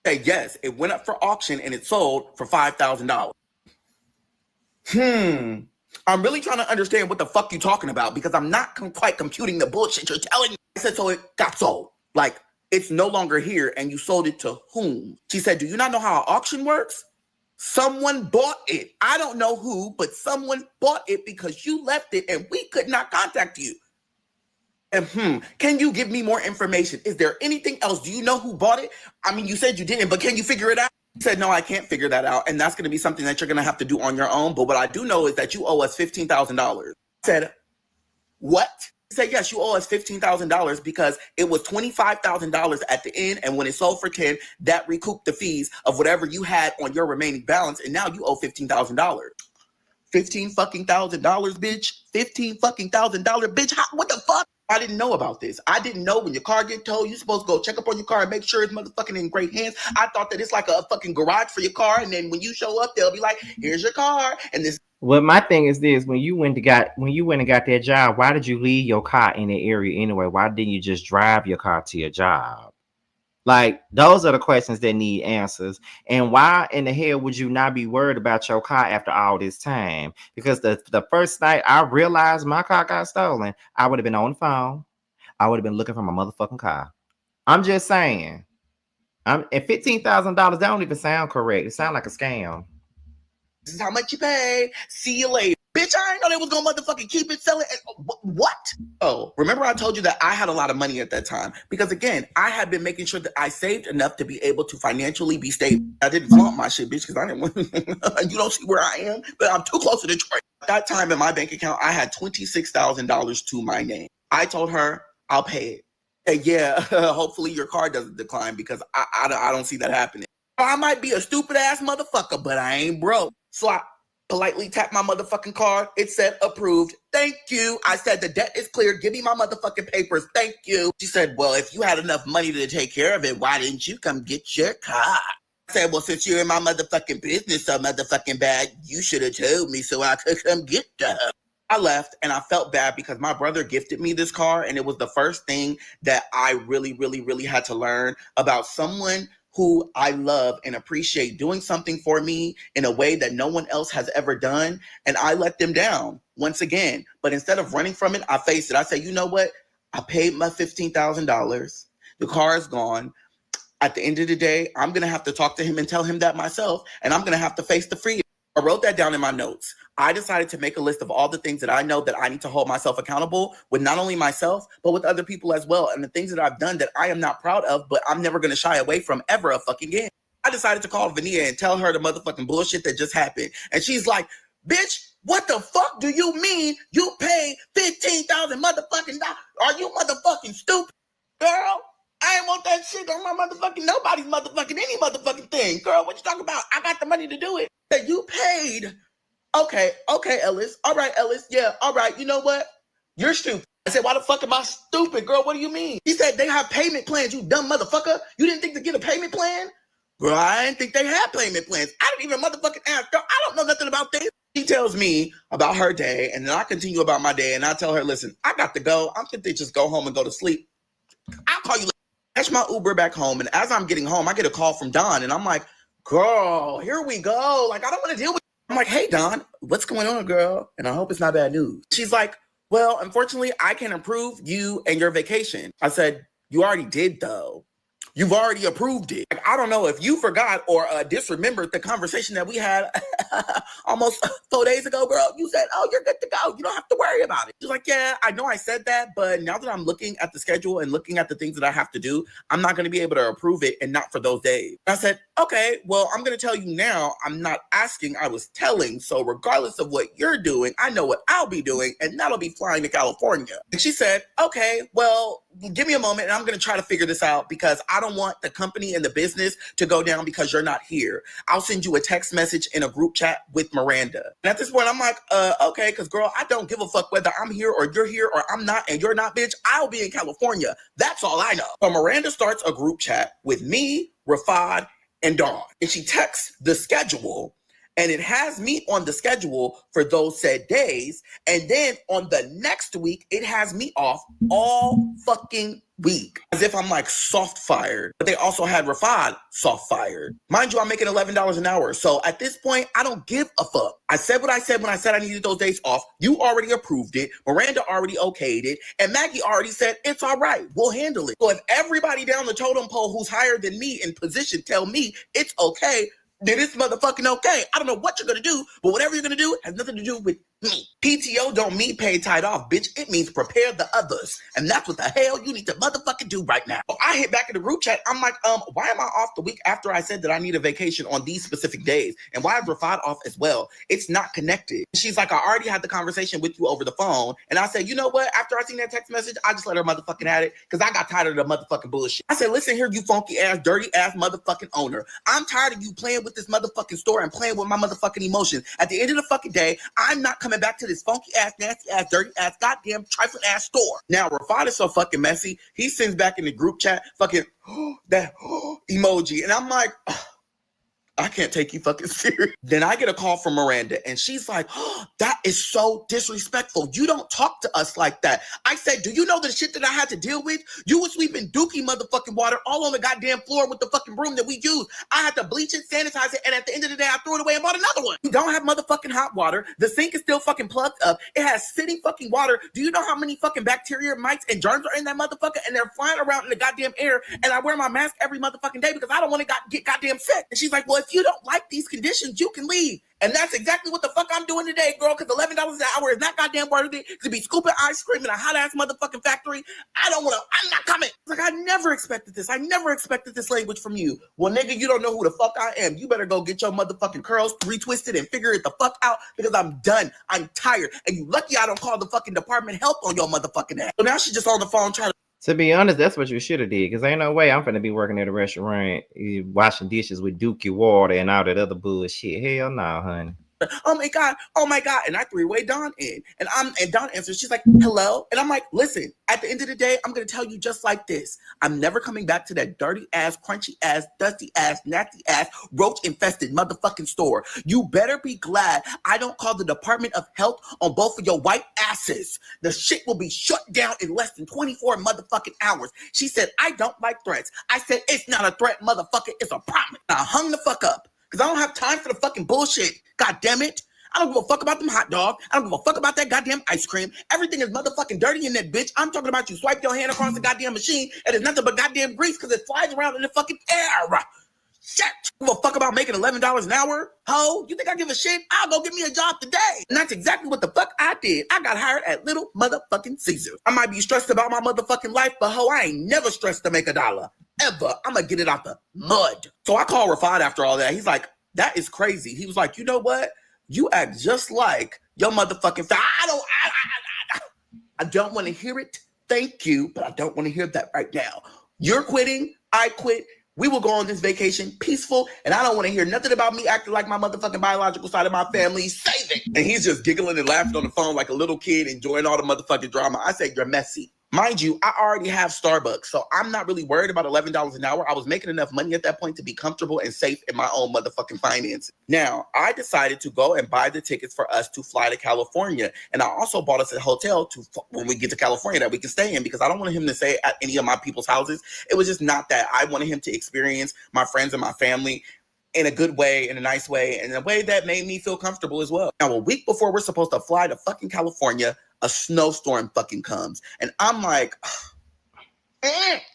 Okay, yes, it went up for auction and it sold for $5,000. I'm really trying to understand what the fuck you're talking about because I'm not quite computing the bullshit you're telling me. I said, so it got sold. Like, it's no longer here and you sold it to whom? She said, do you not know how an auction works? Someone bought it. I don't know who, but someone bought it because you left it and we could not contact you. And can you give me more information? Is there anything else? Do you know who bought it? I mean, you said you didn't, but can you figure it out? He said, no, I can't figure that out. And that's going to be something that you're going to have to do on your own. But what I do know is that you owe us $15,000. I said, what? He said, yes, you owe us $15,000 because it was $25,000 at the end. And when it sold for 10, that recouped the fees of whatever you had on your remaining balance. And now you owe $15,000. $15,000 fucking bitch. $15,000 fucking bitch. What the fuck? I didn't know about this. I didn't know when your car get towed, you're supposed to go check up on your car and make sure it's motherfucking in great hands. I thought that it's like a fucking garage for your car. And then when you show up, they'll be like, here's your car. And this. Well, my thing is this: when you went and got that job, why did you leave your car in the area anyway? Why didn't you just drive your car to your job? Like, those are the questions that need answers. And why in the hell would you not be worried about your car after all this time? Because the first night I realized my car got stolen, I would have been on the phone. I would have been looking for my motherfucking car. I'm just saying. And $15,000, that don't even sound correct. It sounds like a scam. This is how much you pay. See you later. Bitch, I ain't know they was gonna motherfucking keep it selling. What? Oh, remember I told you that I had a lot of money at that time? Because again, I had been making sure that I saved enough to be able to financially be stable. I didn't flaunt my shit, bitch, because I didn't want you don't see where I am, but I'm too close to Detroit. that time in my bank account, I had $26,000 to my name. I told her, I'll pay it. And yeah, hopefully your card doesn't decline because I don't see that happening. I might be a stupid ass motherfucker, but I ain't broke. So I politely tapped my motherfucking card. It said approved. Thank you. I said the debt is clear. Give me my motherfucking papers. Thank you. She said, well, if you had enough money to take care of it, why didn't you come get your car? I said, well, since you're in my motherfucking business so motherfucking bad, you should have told me so I could come get her. I left and I felt bad because my brother gifted me this car, and it was the first thing that I really, really, really had to learn about someone who I love and appreciate doing something for me in a way that no one else has ever done. And I let them down once again. But instead of running from it, I faced it. I said, you know what? I paid my $15,000. The car is gone. At the end of the day, I'm going to have to talk to him and tell him that myself, and I'm going to have to face the freedom. I wrote that down in my notes. I decided to make a list of all the things that I know that I need to hold myself accountable with, not only myself, but with other people as well. And the things that I've done that I am not proud of, but I'm never going to shy away from ever again. I decided to call Vania and tell her the motherfucking bullshit that just happened. And she's like, bitch, what the fuck do you mean you paid $15,000 motherfucking dollars? Are you motherfucking stupid? Girl, I ain't want that shit on my motherfucking nobody's motherfucking any motherfucking thing. Girl, what you talking about? I got the money to do it. That you paid. Okay, Ellis. All right, Ellis. Yeah, all right. You know what? You're stupid. I said, why the fuck am I stupid, girl? What do you mean? He said they have payment plans, you dumb motherfucker. You didn't think to get a payment plan? Girl, I didn't think they had payment plans. I didn't even motherfucking ask. Girl, I don't know nothing about this. She tells me about her day, and then I continue about my day, and I tell her, listen, I got to go. I'm going to just go home and go to sleep. I'll call you later. Catch my Uber back home, and as I'm getting home, I get a call from Dawn, and I'm like, girl, here we go. Like, I don't want to deal with you. I'm like, hey, Dawn, what's going on, girl? And I hope it's not bad news. She's like, well, unfortunately, I can approve you and your vacation. I said, you already did, though. You've already approved it. Like, I don't know if you forgot or disremembered the conversation that we had almost 4 days ago, girl. You said, oh, you're good to go. You don't have to worry about it. She's like, yeah, I know I said that, but now that I'm looking at the schedule and looking at the things that I have to do, I'm not going to be able to approve it, and not for those days. I said, okay, well, I'm going to tell you now. I'm not asking, I was telling. So regardless of what you're doing, I know what I'll be doing, and that'll be flying to California. And she said, okay, well, give me a moment, and I'm going to try to figure this out because I don't want the company and the business to go down because you're not here. I'll send you a text message in a group chat with Miranda. And at this point, I'm like, okay, because girl, I don't give a fuck whether I'm here or you're here or I'm not and you're not, bitch. I'll be in California. That's all I know. So Miranda starts a group chat with me, Rafad, and Dawn. And she texts the schedule, and it has me on the schedule for those said days. And then on the next week, it has me off all fucking week. As if I'm like soft fired. But they also had Rafad soft fired. Mind you, I'm making $11 an hour. So at this point, I don't give a fuck. I said what I said when I said I needed those days off. You already approved it. Miranda already okayed it. And Maggie already said, it's all right. We'll handle it. So if everybody down the totem pole who's higher than me in position tell me it's okay, then it's motherfucking okay. I don't know what you're going to do, but whatever you're going to do has nothing to do with me. PTO don't mean paid time off, bitch. It means prepare the others. And that's what the hell you need to motherfucking do right now. So I hit back in the group chat. I'm like, why am I off the week after I said that I need a vacation on these specific days? And why is Rafad off as well? It's not connected. She's like, I already had the conversation with you over the phone. And I said, you know what? After I seen that text message, I just let her motherfucking at it because I got tired of the motherfucking bullshit. I said, listen here, you funky ass, dirty ass motherfucking owner. I'm tired of you playing with this motherfucking store and playing with my motherfucking emotions. At the end of the fucking day, I'm not coming back to this funky ass, nasty ass, dirty ass, goddamn trifling ass store. Now, Rafad is so fucking messy. He sends back in the group chat fucking that emoji. And I'm like, I can't take you fucking serious. Then I get a call from Miranda, and she's like, that is so disrespectful. You don't talk to us like that. I said, do you know the shit that I had to deal with? You were sweeping dookie motherfucking water all on the goddamn floor with the fucking broom that we use. I had to bleach it, sanitize it, and at the end of the day, I threw it away and bought another one. You don't have motherfucking hot water. The sink is still fucking plugged up. It has sitting fucking water. Do you know how many fucking bacteria, mites, and germs are in that motherfucker? And they're flying around in the goddamn air, and I wear my mask every motherfucking day because I don't want to get goddamn sick. And she's like, well, it's if you don't like these conditions, you can leave. And that's exactly what the fuck I'm doing today, girl, because $11 an hour is not goddamn worth it to be scooping ice cream in a hot-ass motherfucking factory. I'm not coming. Like, I never expected this. I never expected this language from you. Well, nigga, you don't know who the fuck I am. You better go get your motherfucking curls retwisted and figure it the fuck out, because I'm done. I'm tired. And you lucky I don't call the fucking department of health on your motherfucking ass. So now she's just on the phone trying to be honest, that's what you should have did, because ain't no way I'm finna be working at a restaurant, washing dishes with Dookie water and all that other bullshit. Hell no, honey. Oh my God. And I three-way Dawn in. And Dawn answers, she's like, hello? And I'm like, listen, at the end of the day, I'm gonna tell you just like this. I'm never coming back to that dirty ass, crunchy ass, dusty ass, nasty ass, roach-infested motherfucking store. You better be glad I don't call the Department of Health on both of your white asses. The shit will be shut down in less than 24 motherfucking hours. She said, I don't like threats. I said, it's not a threat, motherfucker, it's a promise. I hung the fuck up. Because I don't have time for the fucking bullshit. God damn it. I don't give a fuck about them hot dogs. I don't give a fuck about that goddamn ice cream. Everything is motherfucking dirty in that bitch. I'm talking about you swipe your hand across the goddamn machine and it's nothing but goddamn grease because it flies around in the fucking air. Shit. You give a fuck about making $11 an hour? Ho, you think I give a shit? I'll go get me a job today. And that's exactly what the fuck I did. I got hired at Little Motherfucking Caesar. I might be stressed about my motherfucking life, but ho, I ain't never stressed to make $1. Ever. I'm gonna get it out the mud. So I called Rafad after all that. He's like, that is crazy. He was like, you know what? You act just like your motherfucking I don't want to hear it. Thank you, but I don't want to hear that right now. You're quitting. I quit. We will go on this vacation peaceful, and I don't want to hear nothing about me acting like my motherfucking biological side of my family. Save it. And he's just giggling and laughing on the phone like a little kid, enjoying all the motherfucking drama. I say, you're messy. Mind you, I already have Starbucks, so I'm not really worried about $11 an hour. I was making enough money at that point to be comfortable and safe in my own motherfucking finances. Now, I decided to go and buy the tickets for us to fly to California. And I also bought us a hotel to when we get to California that we can stay in, because I don't want him to stay at any of my people's houses. It was just not that. I wanted him to experience my friends and my family in a good way, in a nice way, and in a way that made me feel comfortable as well. Now, a week before we're supposed to fly to fucking California, a snowstorm fucking comes. And I'm like,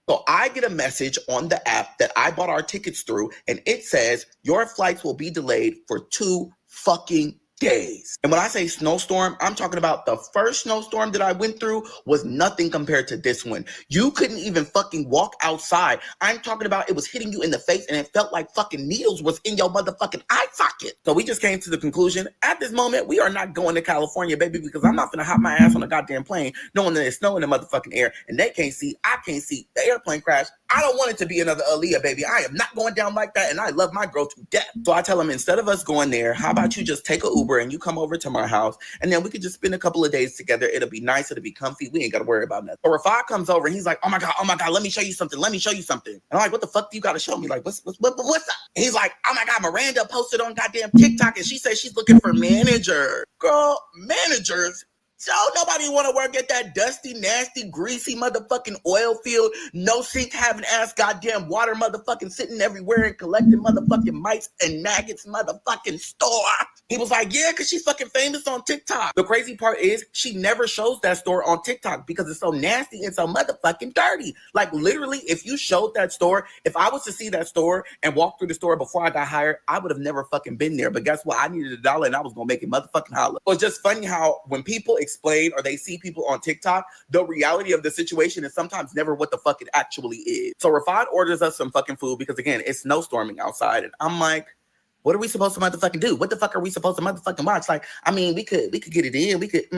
so I get a message on the app that I bought our tickets through, and it says, your flights will be delayed for 2 fucking days. And when I say snowstorm, I'm talking about the first snowstorm that I went through was nothing compared to this one. You couldn't even fucking walk outside. I'm talking about it was hitting you in the face and it felt like fucking needles was in your motherfucking eye socket. So we just came to the conclusion, at this moment, we are not going to California, baby, because I'm not gonna hop my ass on a goddamn plane knowing that it's snow in the motherfucking air and they can't see, I can't see, the airplane crash. I don't want it to be another Aaliyah, baby. I am not going down like that, and I love my girl to death. So I tell him, instead of us going there, how about you just take a Uber and you come over to my house, and then we could just spend a couple of days together. It'll be nice. It'll be comfy. We ain't got to worry about nothing. Or if I comes over and he's like, oh my God, let me show you something. And I'm like, what the fuck do you got to show me? Like, what's up? And he's like, oh my God, Miranda posted on goddamn TikTok, and she says she's looking for managers. Girl, managers? So nobody want to work at that dusty, nasty, greasy motherfucking oil field, no sink having ass goddamn water motherfucking sitting everywhere and collecting motherfucking mites and maggots motherfucking store. He was like, yeah, because she's fucking famous on TikTok. The crazy part is she never shows that store on TikTok because it's so nasty and so motherfucking dirty. Like literally, if you showed that store, if I was to see that store and walk through the store before I got hired, I would have never fucking been there. But guess what? I needed $1 and I was going to make it motherfucking holler. It's just funny how when people explain or they see people on TikTok, the reality of the situation is sometimes never what the fuck it actually is. So Rafad orders us some fucking food because again, it's snowstorming outside. And I'm like, what are we supposed to motherfucking do? What the fuck are we supposed to motherfucking watch? Like, I mean, we could get it in. We could,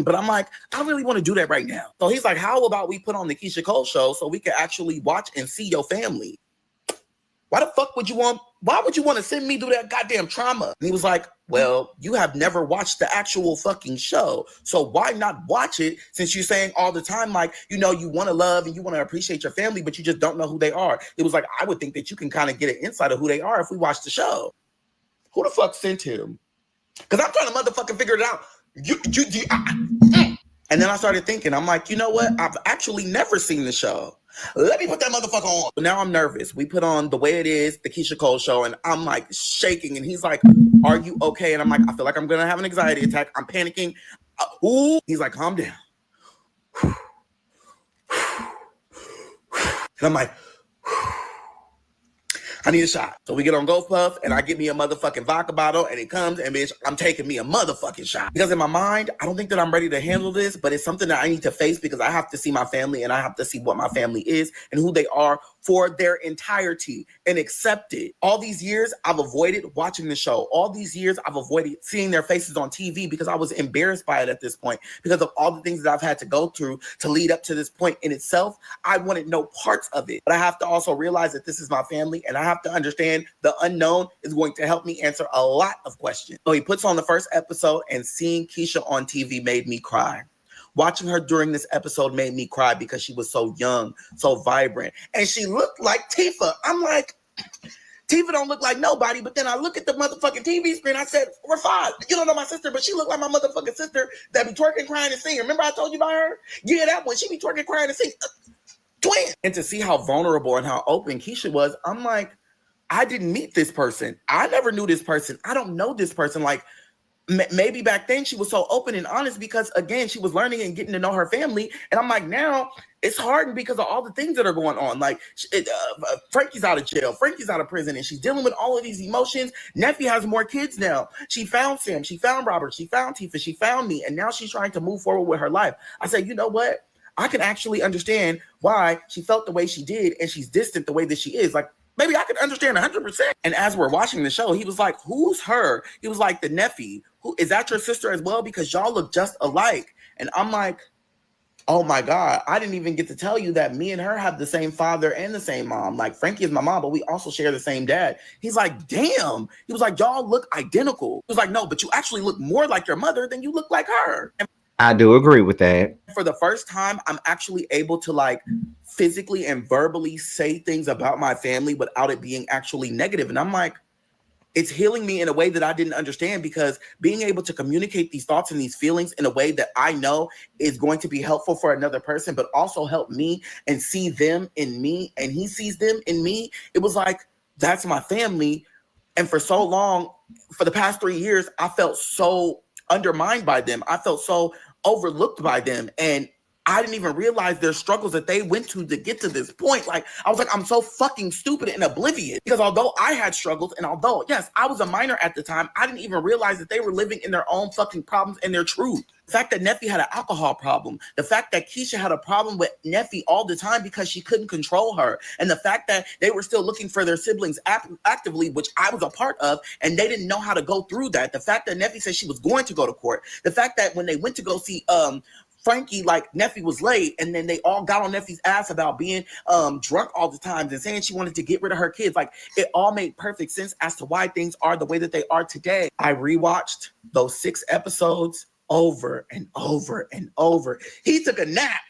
but I'm like, I don't really want to do that right now. So he's like, how about we put on the Keyshia Cole show so we could actually watch and see your family? Why the fuck would you want, why would you want to send me through that goddamn trauma? And he was like, well, you have never watched the actual fucking show. So why not watch it since you're saying all the time, like, you know, you want to love and you want to appreciate your family, but you just don't know who they are. It was like, I would think that you can kind of get an insight of who they are if we watch the show. Who the fuck sent him? Because I'm trying to motherfucking figure it out. And then I started thinking, I'm like, you know what? I've actually never seen the show. Let me put that motherfucker on. But now I'm nervous. We put on The Way It Is, the Keyshia Cole show, and I'm like shaking. And he's like, are you okay? And I'm like, I feel like I'm going to have an anxiety attack. I'm panicking. Ooh. He's like, calm down. And I'm like, I need a shot. So we get on GoPuff and I get me a motherfucking vodka bottle and it comes and bitch, I'm taking me a motherfucking shot. Because in my mind, I don't think that I'm ready to handle this, but it's something that I need to face because I have to see my family and I have to see what my family is and who they are for their entirety and accept it. All these years, I've avoided watching the show. All these years, I've avoided seeing their faces on TV because I was embarrassed by it at this point because of all the things that I've had to go through to lead up to this point in itself. I wanted no parts of it, but I have to also realize that this is my family and I have to understand the unknown is going to help me answer a lot of questions. So he puts on the first episode and seeing Keyshia on TV made me cry. Watching her during this episode made me cry because she was so young, so vibrant, and she looked like Tifa. I'm like, Tifa don't look like nobody, but then I look at the motherfucking TV screen, I said, Rafad, you don't know my sister, but she look like my motherfucking sister that be twerking, crying, and singing. Remember I told you about her? Yeah, that one. She be twerking, crying, and singing. Twin. And to see how vulnerable and how open Keyshia was, I'm like, I didn't meet this person. I never knew this person. I don't know this person. Like, maybe back then she was so open and honest because, again, she was learning and getting to know her family. And I'm like, now it's hard because of all the things that are going on. Like, Frankie's out of jail. Frankie's out of prison. And she's dealing with all of these emotions. Neffy has more kids now. She found Sam. She found Robert. She found Tifa. She found me. And now she's trying to move forward with her life. I said, you know what? I can actually understand why she felt the way she did. And she's distant the way that she is. Like, maybe I could understand 100%. And as we're watching the show, he was like, who's her? He was like, the Neffy. Who is that your sister as well? Because y'all look just alike. And I'm like, oh my God, I didn't even get to tell you that me and her have the same father and the same mom. Like, Frankie is my mom, but we also share the same dad. He's like, damn. He was like, y'all look identical. He was like, no, but you actually look more like your mother than you look like her. And I do agree with that. for the first time, I'm actually able to like physically and verbally say things about my family without it being actually negative. And I'm like, it's healing me in a way that I didn't understand because being able to communicate these thoughts and these feelings in a way that I know is going to be helpful for another person, but also help me and see them in me and he sees them in me. It was like, that's my family. And for so long, for the past 3 years, I felt so undermined by them. I felt so overlooked by them. And I didn't even realize their struggles that they went to get to this point. Like, I was like, I'm so fucking stupid and oblivious because although I had struggles and although, yes, I was a minor at the time, I didn't even realize that they were living in their own fucking problems and their truth. The fact that Neffy had an alcohol problem, the fact that Keyshia had a problem with Neffy all the time because she couldn't control her, and the fact that they were still looking for their siblings actively, which I was a part of, and they didn't know how to go through that. The fact that Neffy said she was going to go to court, the fact that when they went to go see Frankie, like Neffy was late, and then they all got on Neffy's ass about being drunk all the time and saying she wanted to get rid of her kids. Like, it all made perfect sense as to why things are the way that they are today. I rewatched those 6 episodes over and over and over. He took a nap.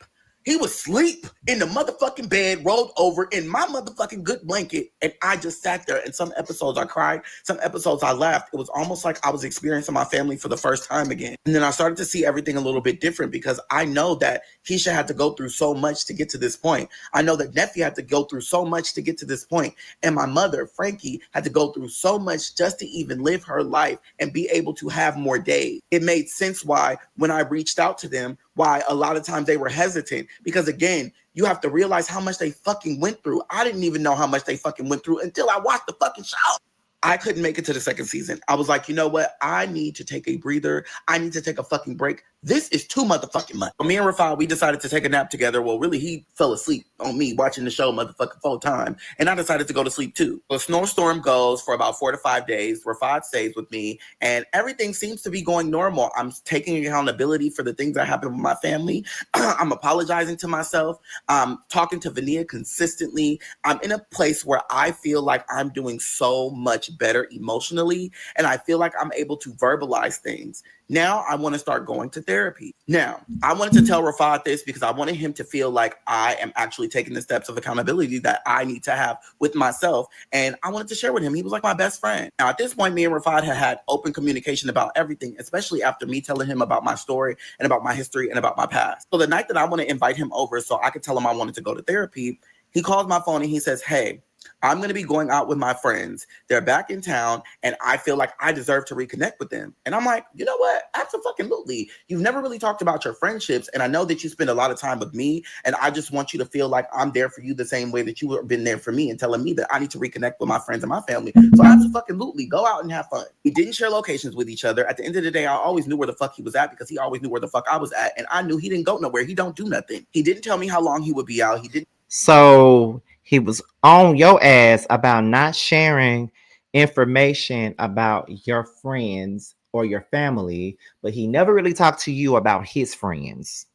He was asleep in the motherfucking bed, rolled over in my motherfucking good blanket, and I just sat there. And some episodes I cried, some episodes I laughed. It was almost like I was experiencing my family for the first time again. And then I started to see everything a little bit different because I know that Keyshia had to go through so much to get to this point. I know that Neffy had to go through so much to get to this point. And my mother, Frankie, had to go through so much just to even live her life and be able to have more days. It made sense why when I reached out to them, why a lot of times they were hesitant because, again, you have to realize how much they fucking went through. I didn't even know how much they fucking went through until I watched the fucking show. I couldn't make it to the second season. I was like, you know what? I need to take a breather. I need to take a fucking break. This is too motherfucking much. Me and Rafal, we decided to take a nap together. Well, really, he fell asleep on me watching the show motherfucking full time. And I decided to go to sleep too. The snowstorm goes for about 4 to 5 days. Rafal stays with me and everything seems to be going normal. I'm taking accountability for the things that happen with my family. I'm apologizing to myself. I'm talking to Vania consistently. I'm in a place where I feel like I'm doing so much better emotionally. And I feel like I'm able to verbalize things. Now I want to start going to therapy. Now, I wanted to tell Rafat this because I wanted him to feel like I am actually taking the steps of accountability that I need to have with myself. And I wanted to share with him. He was like my best friend. Now, at this point, me and Rafat had open communication about everything, especially after me telling him about my story and about my history and about my past. So the night that I want to invite him over so I could tell him I wanted to go to therapy, he calls my phone and he says, hey, I'm going to be going out with my friends. They're back in town, and I feel like I deserve to reconnect with them. And I'm like, you know what? Absolutely. You've never really talked about your friendships, and I know that you spend a lot of time with me, and I just want you to feel like I'm there for you the same way that you have been there for me, and telling me that I need to reconnect with my friends and my family. So absolutely, go out and have fun. We didn't share locations with each other. At the end of the day, I always knew where the fuck he was at because he always knew where the fuck I was at, and I knew he didn't go nowhere. He don't do nothing. He didn't tell me how long he would be out. He didn't. So he was on your ass about not sharing information about your friends or your family, but he never really talked to you about his friends.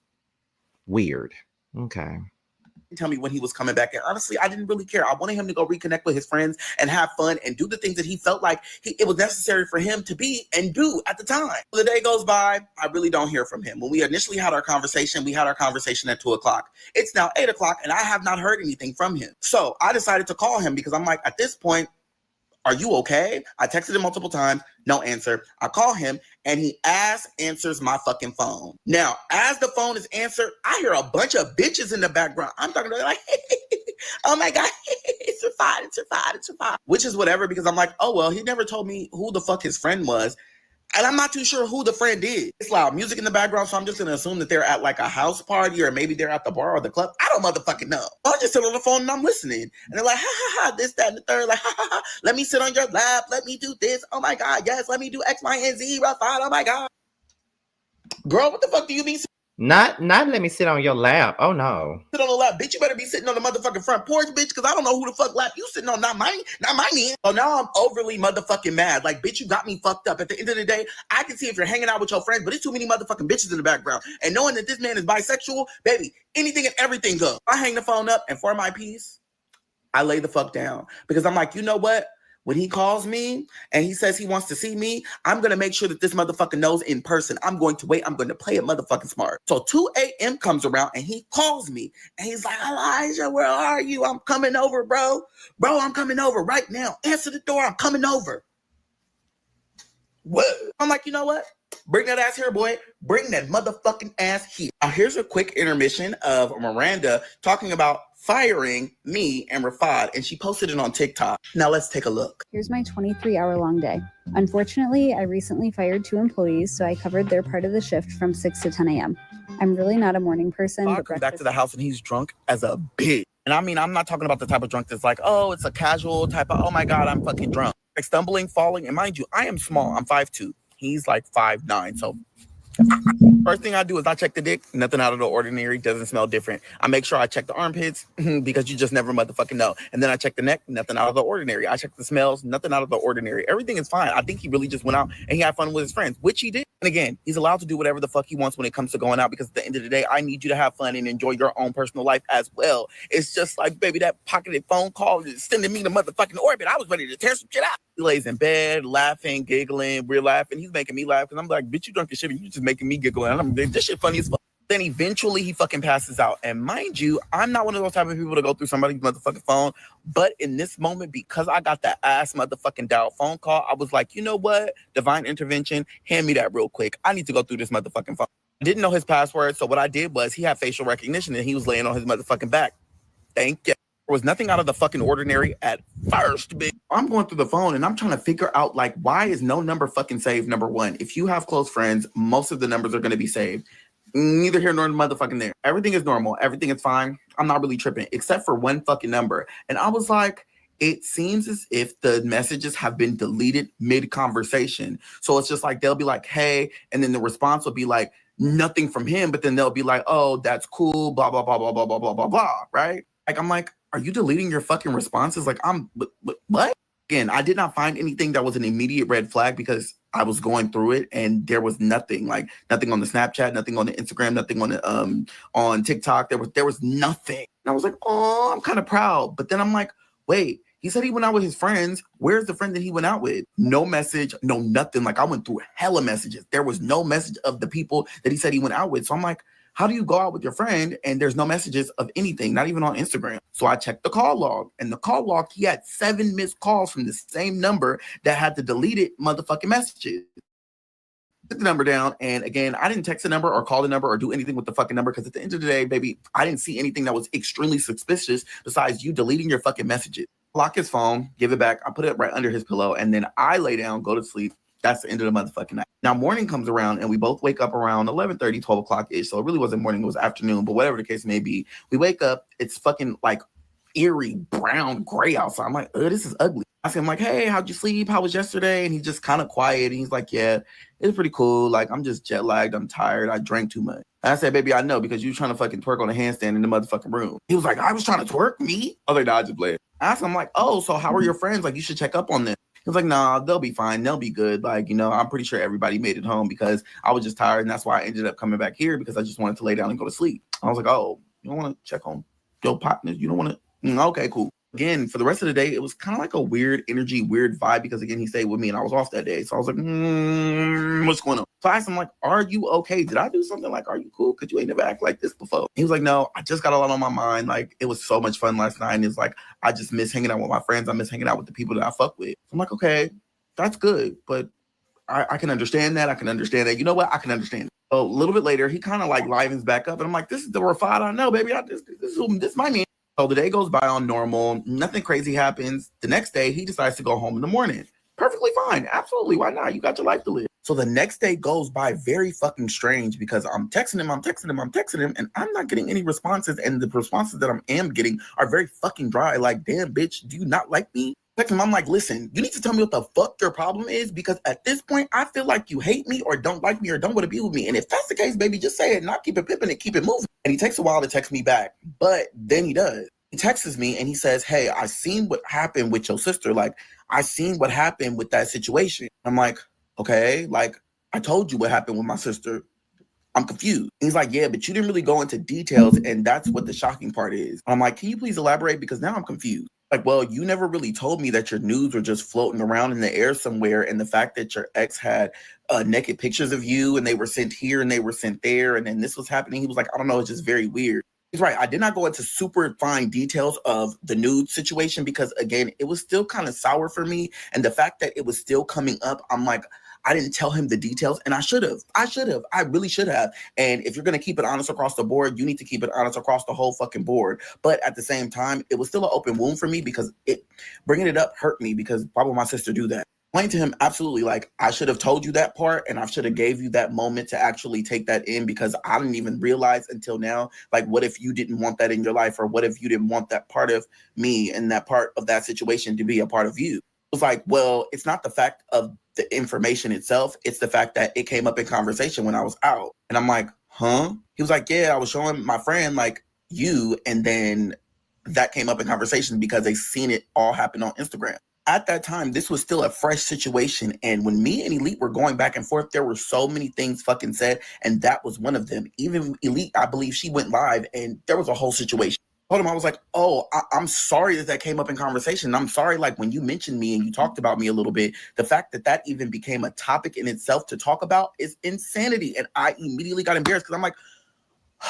Weird. Okay. Tell me when he was coming back. And honestly, I didn't really care. I wanted him to go reconnect with his friends and have fun and do the things that he felt like it was necessary for him to be and do at the time. The day goes by, I really don't hear from him. When we initially had our conversation, we had our conversation at 2 o'clock. It's now 8 o'clock and I have not heard anything from him. So I decided to call him because I'm like, at this point, are you okay? I texted him multiple times, no answer. I call him and he answers my fucking phone. Now, as the phone is answered, I hear a bunch of bitches in the background. I'm talking to her like, oh my God, it's fine. Which is whatever because I'm like, oh, well, he never told me who the fuck his friend was. And I'm not too sure who the friend is. It's loud music in the background, so I'm just going to assume that they're at like a house party or maybe they're at the bar or the club. I don't motherfucking know. I'm just sitting on the phone and I'm listening. And they're like, ha, this, that, and the third. Like, ha. Let me sit on your lap. Let me do this. Oh my God, yes. Let me do X, Y, and Z. Rafad. Oh my God. Girl, what the fuck do you mean? Not let me sit on your lap. Oh no. Sit on the lap, bitch. You better be sitting on the motherfucking front porch, bitch, because I don't know who the fuck lap you sitting on. Not mine. So now I'm overly motherfucking mad. Like, bitch, you got me fucked up. At the end of the day, I can see if you're hanging out with your friends, but it's too many motherfucking bitches in the background. And knowing that this man is bisexual, baby, anything and everything goes. I hang the phone up, and for my peace, I lay the fuck down because I'm like, you know what? When he calls me and he says he wants to see me, I'm going to make sure that this motherfucker knows in person. I'm going to wait. I'm going to play it motherfucking smart. So 2 a.m. comes around and he calls me and he's like, Elijah, where are you? I'm coming over, bro. Bro, I'm coming over right now. Answer the door. I'm coming over. What? I'm like, you know what? Bring that ass here, boy. Bring that motherfucking ass here. Now, here's a quick intermission of Miranda talking about firing me and Rafad, and she posted it on TikTok. Now let's take a look. Here's my 23-hour-long day. Unfortunately, I recently fired 2 employees, so I covered their part of the shift from 6 to 10 a.m. I'm really not a morning person. I come back to the house and he's drunk as a bitch. And I mean, I'm not talking about the type of drunk that's like, oh, it's a casual type of, oh my God, I'm fucking drunk. Like stumbling, falling, and mind you, I am small. I'm 5'2". He's like 5'9". So first thing I do is I check the dick. Nothing out of the ordinary. Doesn't smell different. I make sure I check the armpits because you just never motherfucking know. And then I check the neck. Nothing out of the ordinary. I check the smells. Nothing out of the ordinary. Everything is fine. I think he really just went out and he had fun with his friends, which he did. And again, he's allowed to do whatever the fuck he wants when it comes to going out because at the end of the day, I need you to have fun and enjoy your own personal life as well. It's just like, baby, that pocketed phone call is sending me to motherfucking orbit. I was ready to tear some shit out. He lays in bed, laughing, giggling. We're laughing. He's making me laugh because I'm like, bitch, you drunk as shit and you just making me giggle. And I'm like, this shit funny as fuck. Then eventually he fucking passes out. And mind you, I'm not one of those type of people to go through somebody's motherfucking phone. But in this moment, because I got that ass motherfucking dial phone call, I was like, you know what? Divine intervention. Hand me that real quick. I need to go through this motherfucking phone. I didn't know his password. So what I did was he had facial recognition and he was laying on his motherfucking back. Thank you. There was nothing out of the fucking ordinary at first, bitch. I'm going through the phone and I'm trying to figure out, like, why is no number fucking saved? Number one, if you have close friends, most of the numbers are going to be saved. Neither here nor motherfucking there. Everything is normal. Everything is fine. I'm not really tripping, except for one fucking number. And I was like, it seems as if the messages have been deleted mid-conversation. So it's just like, they'll be like, hey, and then the response will be like, nothing from him. But then they'll be like, oh, that's cool, blah, blah, blah, blah, blah, blah, blah, blah, blah, right? Like, I'm like, are you deleting your fucking responses? Like, what? Again, I did not find anything that was an immediate red flag because I was going through it and there was nothing, like nothing on the Snapchat, nothing on the Instagram, nothing on the on TikTok. There was nothing. And I was like, oh, I'm kind of proud. But then I'm like, wait, he said he went out with his friends. Where's the friend that he went out with? No message, no nothing. Like I went through hella messages. There was no message of the people that he said he went out with. So I'm like, how do you go out with your friend and there's no messages of anything, not even on Instagram? So I checked the call log, and the call log, he had 7 missed calls from the same number that had the deleted motherfucking messages. Put the number down, and again, I didn't text the number or call the number or do anything with the fucking number because at the end of the day, baby, I didn't see anything that was extremely suspicious besides you deleting your fucking messages. lock his phone, give it back. I put it right under his pillow, and then I lay down, go to sleep. That's the end of the motherfucking night. Now, morning comes around, and we both wake up around 11:30, 12 o'clock-ish. So it really wasn't morning, it was afternoon, but whatever the case may be. We wake up, it's fucking like eerie, brown, gray outside. I'm like, this is ugly. I ask him, like, hey, how'd you sleep? How was yesterday? And he's just kind of quiet. And he's like, yeah, it's pretty cool. Like, I'm just jet lagged. I'm tired. I drank too much. And I said, baby, I know, because you were trying to fucking twerk on a handstand in the motherfucking room. He was like, I was trying to twerk? Me? I was like, nah, I just played. I asked him, like, oh, so how are your friends? Like, you should check up on them. He was like, nah, they'll be fine. They'll be good. Like, you know, I'm pretty sure everybody made it home because I was just tired. And that's why I ended up coming back here, because I just wanted to lay down and go to sleep. I was like, oh, you don't want to check on your partners? You don't want to? Okay, cool. Again, for the rest of the day, it was kind of like a weird energy, weird vibe, because again, he stayed with me and I was off that day. So I was like, what's going on? So I asked him, like, are you okay? Did I do something? Like, are you cool? Because you ain't never act like this before. He was like, no, I just got a lot on my mind. Like, it was so much fun last night. And it's like, I just miss hanging out with my friends. I miss hanging out with the people that I fuck with. I'm like, okay, that's good. But I can understand that. I can understand that. You know what? I can understand it. So a little bit later, he kind of like livens back up. And I'm like, this is the Rafat I know, baby. This is my man. So the day goes by on normal. Nothing crazy happens. The next day, he decides to go home in the morning. Perfectly fine. Absolutely. Why not? You got your life to live. So the next day goes by very fucking strange, because I'm texting him, and I'm not getting any responses. And the responses that I am getting are very fucking dry. Like, damn, bitch, do you not like me? Text him, I'm like, listen, you need to tell me what the fuck your problem is, because at this point, I feel like you hate me or don't like me or don't want to be with me. And if that's the case, baby, just say it, not keep it pipping and keep it moving. And he takes a while to text me back, but then he does. He texts me and he says, hey, I seen what happened with your sister. Like, I seen what happened with that situation. I'm like, okay, like, I told you what happened with my sister. I'm confused. And he's like, yeah, but you didn't really go into details, and that's what the shocking part is. I'm like, can you please elaborate? Because now I'm confused. Like, well, you never really told me that your nudes were just floating around in the air somewhere, and the fact that your ex had naked pictures of you, and they were sent here and they were sent there, and then this was happening. He was like, I don't know, it's just very weird. He's right. I did not go into super fine details of the nude situation, because, again, it was still kind of sour for me. And the fact that it was still coming up, I'm like, I didn't tell him the details, and I should have. I really should have. And if you're going to keep it honest across the board, you need to keep it honest across the whole fucking board. But at the same time, it was still an open wound for me, because bringing it up hurt me, because why would my sister do that? Explain to him, absolutely, like, I should have told you that part, and I should have gave you that moment to actually take that in, because I didn't even realize until now, like, what if you didn't want that in your life, or what if you didn't want that part of me and that part of that situation to be a part of you? It was like, well, it's not the fact of the information itself, it's the fact that it came up in conversation when I was out. And I'm like, huh? He was like, yeah, I was showing my friend, like, you, and then that came up in conversation because they seen it all happen on Instagram. At that time, this was still a fresh situation. And when me and Elite were going back and forth, there were so many things fucking said. And that was one of them. Even Elite, I believe she went live and there was a whole situation. I told him, I was like, oh, I'm sorry that came up in conversation. I'm sorry, like, when you mentioned me and you talked about me a little bit, the fact that even became a topic in itself to talk about is insanity. And I immediately got embarrassed, because I'm like,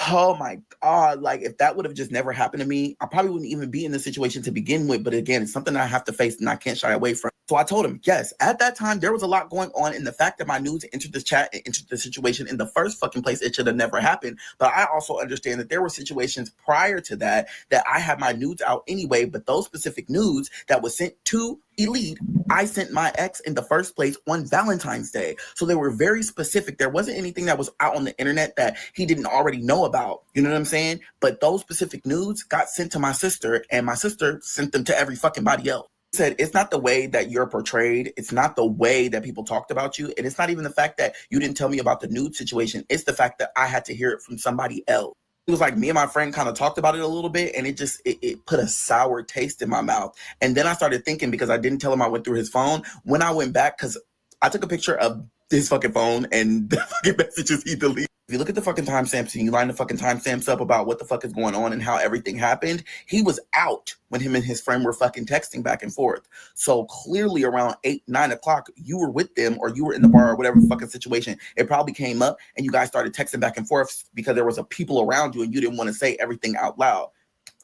oh my God, like, if that would have just never happened to me, I probably wouldn't even be in this situation to begin with. But again, it's something I have to face and I can't shy away from. So I told him, yes, at that time, there was a lot going on. And the fact that my nudes entered the chat and entered the situation in the first fucking place, it should have never happened. But I also understand that there were situations prior to that I had my nudes out anyway. But those specific nudes that was sent to Elite, I sent my ex in the first place on Valentine's Day. So they were very specific. There wasn't anything that was out on the internet that he didn't already know about. You know what I'm saying? But those specific nudes got sent to my sister, and my sister sent them to every fucking body else. He said, it's not the way that you're portrayed. It's not the way that people talked about you. And it's not even the fact that you didn't tell me about the nude situation. It's the fact that I had to hear it from somebody else. It was like me and my friend kind of talked about it a little bit, and it put a sour taste in my mouth. And then I started thinking, because I didn't tell him I went through his phone, when I went back, because I took a picture of his fucking phone and the fucking messages he deleted. If you look at the fucking timestamps and you line the fucking timestamps up about what the fuck is going on and how everything happened, he was out when him and his friend were fucking texting back and forth. So clearly around 8, 9 o'clock, you were with them, or you were in the bar, or whatever fucking situation. It probably came up and you guys started texting back and forth because there was a people around you and you didn't want to say everything out loud.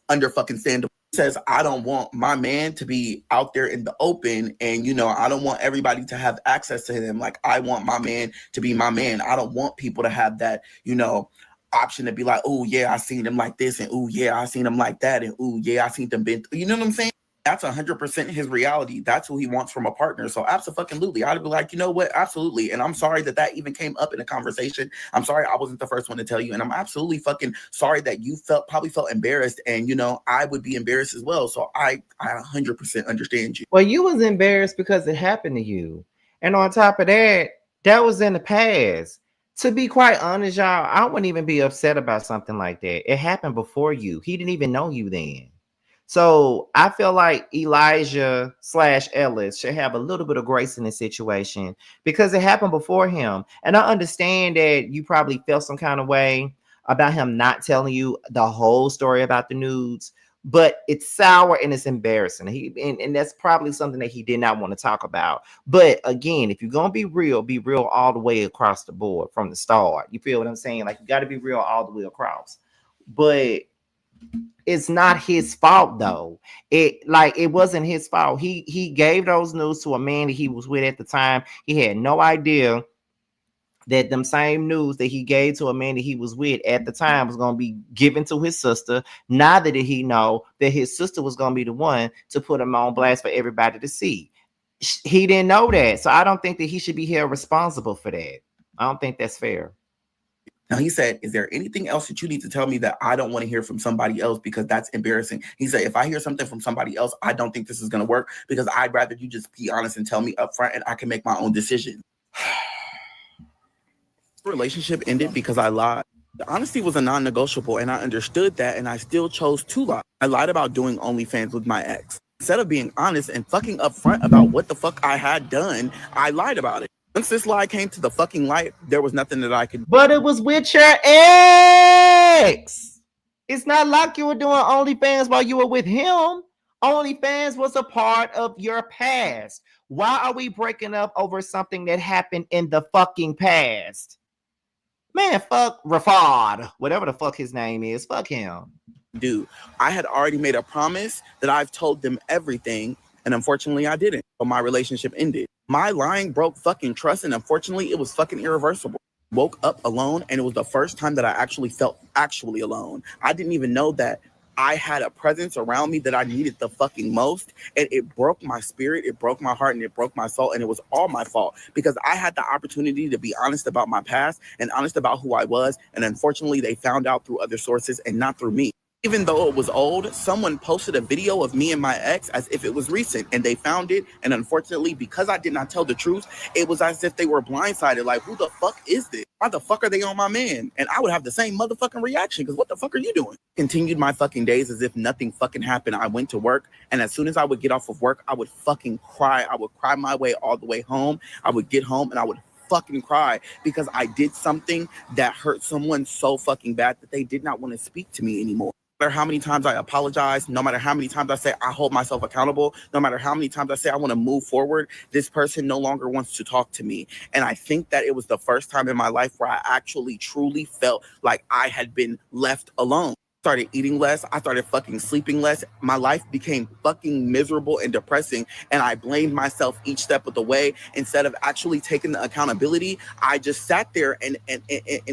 Under fucking stand. Says, I don't want my man to be out there in the open, and I don't want everybody to have access to him. Like, I want my man to be my man. I don't want people to have that option to be like, oh yeah, I seen him like this, and oh yeah, I seen him like that, and oh yeah, I seen them been, you know what I'm saying? That's 100% his reality. That's who he wants from a partner. So absolutely, I'd be like, you know what? Absolutely. And I'm sorry that even came up in a conversation. I'm sorry I wasn't the first one to tell you. And I'm absolutely fucking sorry that you probably felt embarrassed. And, you know, I would be embarrassed as well. So I 100% understand you. Well, you was embarrassed because it happened to you. And on top of that, that was in the past. To be quite honest, y'all, I wouldn't even be upset about something like that. It happened before you. He didn't even know you then. So I feel like Elijah / Ellis should have a little bit of grace in this situation because it happened before him. And I understand that you probably felt some kind of way about him not telling you the whole story about the nudes, but it's sour and it's embarrassing. And that's probably something that he did not want to talk about. But again, if you're going to be real all the way across the board from the start. You feel what I'm saying? Like, you got to be real all the way across. But it's not his fault though. It wasn't his fault. He gave those news to a man that he was with at the time. He had no idea that them same news that he gave to a man that he was with at the time was going to be given to his sister. Neither did he know that his sister was going to be the one to put him on blast for everybody to see. He didn't know that. So I don't think that he should be held responsible for that. I don't think that's fair. Now, he said, is there anything else that you need to tell me that I don't want to hear from somebody else because that's embarrassing? He said, if I hear something from somebody else, I don't think this is going to work because I'd rather you just be honest and tell me up front and I can make my own decision. The relationship ended because I lied. The honesty was a non-negotiable and I understood that and I still chose to lie. I lied about doing OnlyFans with my ex. Instead of being honest and fucking upfront about what the fuck I had done, I lied about it. Once this lie came to the fucking light, there was nothing that I could do. But it was with your ex. It's not like you were doing OnlyFans while you were with him. OnlyFans was a part of your past. Why are we breaking up over something that happened in the fucking past? Man, fuck Rafad, whatever the fuck his name is. Fuck him. Dude, I had already made a promise that I've told them everything, and unfortunately I didn't. But my relationship ended. My lying broke fucking trust, and unfortunately it was fucking irreversible. Woke up alone, and it was the first time that I actually felt actually alone. I didn't even know that I had a presence around me that I needed the fucking most, and it broke my spirit, it broke my heart, and it broke my soul, and it was all my fault because I had the opportunity to be honest about my past and honest about who I was, and unfortunately they found out through other sources and not through me. Even though it was old, someone posted a video of me and my ex as if it was recent, and they found it. And unfortunately, because I did not tell the truth, it was as if they were blindsided. Like, who the fuck is this? Why the fuck are they on my man? And I would have the same motherfucking reaction because what the fuck are you doing? Continued my fucking days as if nothing fucking happened. I went to work, and as soon as I would get off of work, I would fucking cry. I would cry my way all the way home. I would get home, and I would fucking cry because I did something that hurt someone so fucking bad that they did not want to speak to me anymore. No matter how many times I apologize, no matter how many times I say I hold myself accountable, no matter how many times I say I want to move forward, this person no longer wants to talk to me. And I think that it was the first time in my life where I actually truly felt like I had been left alone. I started eating less. I started fucking sleeping less. My life became fucking miserable and depressing. And I blamed myself each step of the way. Instead of actually taking the accountability, I just sat there and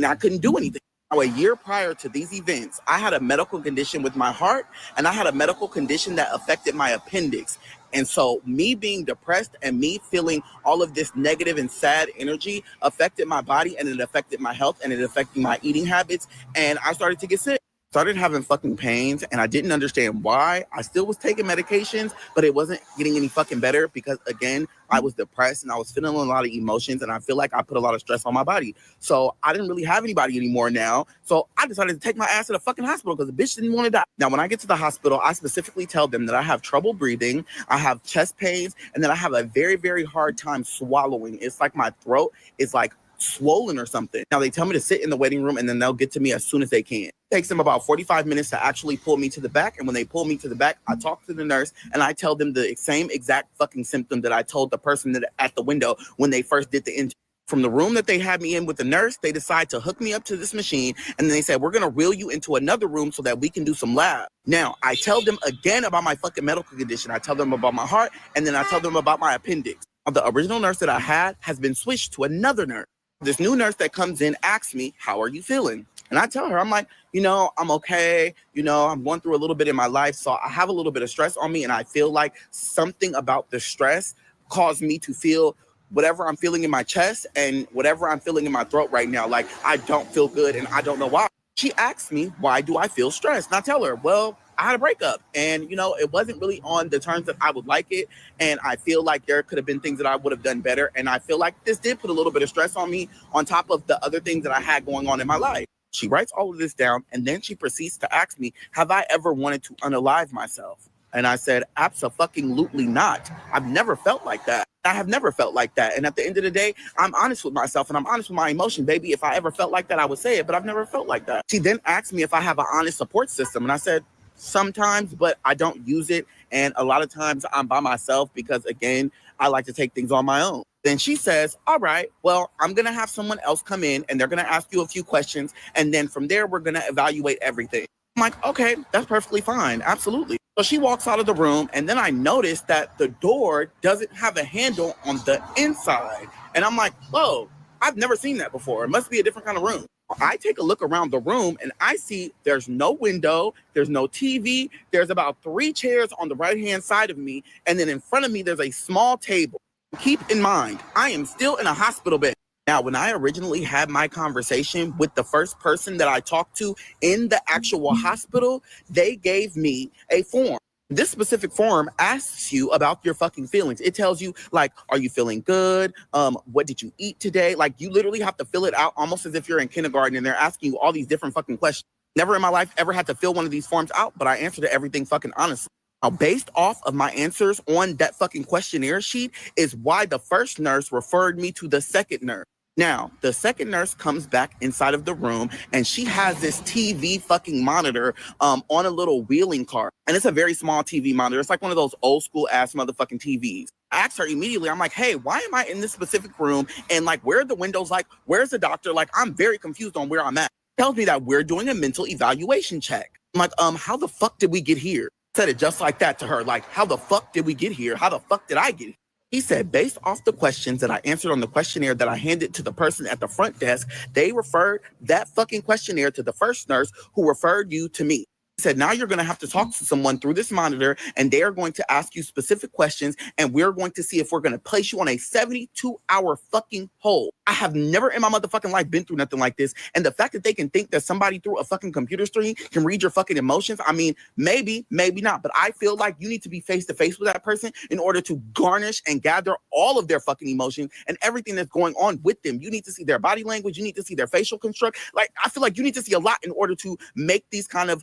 I couldn't do anything. Now, a year prior to these events, I had a medical condition with my heart, and I had a medical condition that affected my appendix. And so me being depressed and me feeling all of this negative and sad energy affected my body, and it affected my health, and it affected my eating habits. And I started to get sick. Started having fucking pains, and I didn't understand why. I still was taking medications, but it wasn't getting any fucking better because, again, I was depressed and I was feeling a lot of emotions, and I feel like I put a lot of stress on my body. So I didn't really have anybody anymore now. So I decided to take my ass to the fucking hospital because the bitch didn't want to die. Now, when I get to the hospital, I specifically tell them that I have trouble breathing, I have chest pains, and then I have a very, very hard time swallowing. It's like my throat is like swollen or something. Now they tell me to sit in the waiting room and then they'll get to me as soon as they can. It takes them about 45 minutes to actually pull me to the back. And when they pull me to the back, I talk to the nurse and I tell them the same exact fucking symptom that I told the person that at the window when they first did the interview. From the room that they had me in with the nurse, they decide to hook me up to this machine. And then they said, we're going to wheel you into another room so that we can do some lab. Now, I tell them again about my fucking medical condition. I tell them about my heart, and then I tell them about my appendix. The original nurse that I had has been switched to another nurse. This new nurse that comes in asks me, how are you feeling? And I tell her, I'm like, I'm okay. I'm going through a little bit in my life. So I have a little bit of stress on me. And I feel like something about the stress caused me to feel whatever I'm feeling in my chest and whatever I'm feeling in my throat right now. Like, I don't feel good and I don't know why. She asked me, why do I feel stressed? And I tell her, well, I had a breakup and, it wasn't really on the terms that I would like it. And I feel like there could have been things that I would have done better. And I feel like this did put a little bit of stress on me on top of the other things that I had going on in my life. She writes all of this down and then she proceeds to ask me, have I ever wanted to unalive myself? And I said, abso-fucking-lutely not. I've never felt like that. I have never felt like that. And at the end of the day, I'm honest with myself and I'm honest with my emotion, baby. If I ever felt like that, I would say it, but I've never felt like that. She then asked me if I have an honest support system. And I said, sometimes, but I don't use it. And a lot of times I'm by myself because, again, I like to take things on my own. Then she says, all right, well, I'm going to have someone else come in and they're going to ask you a few questions. And then from there, we're going to evaluate everything. I'm like, okay, that's perfectly fine. Absolutely. So she walks out of the room and then I notice that the door doesn't have a handle on the inside. And I'm like, whoa, I've never seen that before. It must be a different kind of room. I take a look around the room and I see there's no window, there's no TV, there's about 3 chairs on the right-hand side of me. And then in front of me, there's a small table. Keep in mind, I am still in a hospital bed. Now, when I originally had my conversation with the first person that I talked to in the actual hospital, they gave me a form. This specific form asks you about your fucking feelings. It tells you, like, are you feeling good? What did you eat today? Like, you literally have to fill it out almost as if you're in kindergarten and they're asking you all these different fucking questions. Never in my life ever had to fill one of these forms out, but I answered everything fucking honestly. Now, based off of my answers on that fucking questionnaire sheet is why the first nurse referred me to the second nurse. Now, the second nurse comes back inside of the room and she has this TV fucking monitor on a little wheeling cart. And it's a very small TV monitor. It's like one of those old school ass motherfucking TVs. I asked her immediately, I'm like, hey, why am I in this specific room? And like, where are the windows? Like, where's the doctor? Like, I'm very confused on where I'm at. Tells me that we're doing a mental evaluation check. I'm like, how the fuck did we get here? Said it just like that to her. Like, how the fuck did we get here? How the fuck did I get here? He said, based off the questions that I answered on the questionnaire that I handed to the person at the front desk, they referred that fucking questionnaire to the first nurse who referred you to me. He said, now you're going to have to talk to someone through this monitor and they are going to ask you specific questions and we're going to see if we're going to place you on a 72-hour fucking hold. I have never in my motherfucking life been through nothing like this. And the fact that they can think that somebody through a fucking computer screen can read your fucking emotions, I mean, maybe, maybe not. But I feel like you need to be face to face with that person in order to garnish and gather all of their fucking emotions and everything that's going on with them. You need to see their body language. You need to see their facial construct. Like, I feel like you need to see a lot in order to make these kind of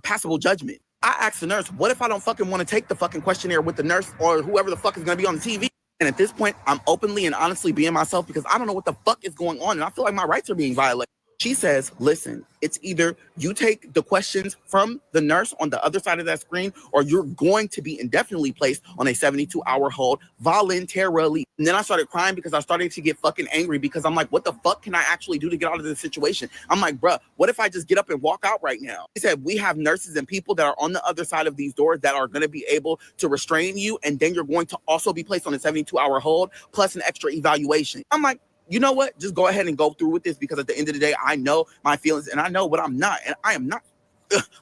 passable judgment. I asked the nurse, what if I don't fucking want to take the fucking questionnaire with the nurse or whoever the fuck is going to be on the TV? And at this point, I'm openly and honestly being myself because I don't know what the fuck is going on. And I feel like my rights are being violated. She says, listen, it's either you take the questions from the nurse on the other side of that screen or you're going to be indefinitely placed on a 72-hour hold voluntarily. And then I started crying because I started to get fucking angry because I'm like, what the fuck can I actually do to get out of this situation? I'm like, bruh, what if I just get up and walk out right now? He said, we have nurses and people that are on the other side of these doors that are going to be able to restrain you. And then you're going to also be placed on a 72-hour hold plus an extra evaluation. I'm like, you know what? Just go ahead and go through with this because at the end of the day, I know my feelings and I know what I'm not. And I am not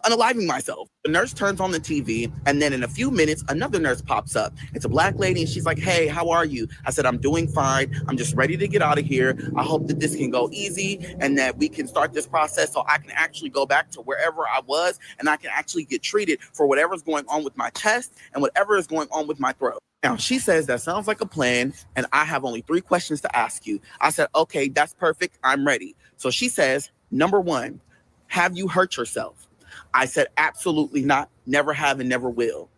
unaliving myself. The nurse turns on the TV and then in a few minutes, another nurse pops up. It's a black lady and she's like, hey, how are you? I said, I'm doing fine. I'm just ready to get out of here. I hope that this can go easy and that we can start this process so I can actually go back to wherever I was and I can actually get treated for whatever's going on with my chest and whatever is going on with my throat. Now, she says, that sounds like a plan, and I have only 3 questions to ask you. I said, okay, that's perfect. I'm ready. So she says, number 1, have you hurt yourself? I said, absolutely not. Never have and never will.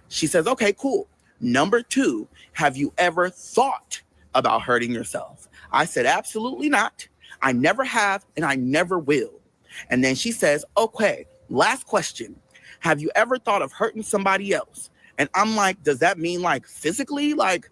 She says, okay, cool. Number 2, have you ever thought about hurting yourself? I said, absolutely not. I never have and I never will. And then she says, okay, last question. Have you ever thought of hurting somebody else? And I'm like, does that mean like physically, like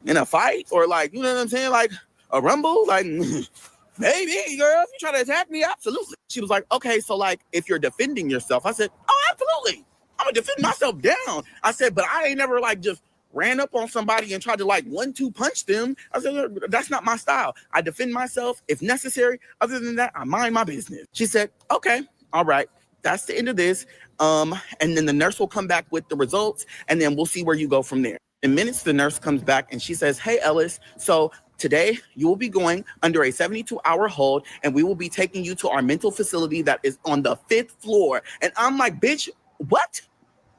in a fight or like, you know what I'm saying? Like a rumble? Like, maybe, girl, if you try to attack me, absolutely. She was like, okay, so like if you're defending yourself, I said, oh, absolutely. I'm gonna defend myself down. I said, but I ain't never like just ran up on somebody and tried to like 1-2 punch them. I said, that's not my style. I defend myself if necessary. Other than that, I mind my business. She said, okay, all right. That's the end of this. And then the nurse will come back with the results, and then we'll see where you go from there. In minutes, the nurse comes back and she says, hey, Ellis, so today you will be going under a 72-hour hold, and we will be taking you to our mental facility that is on the 5th floor. And I'm like, bitch, what?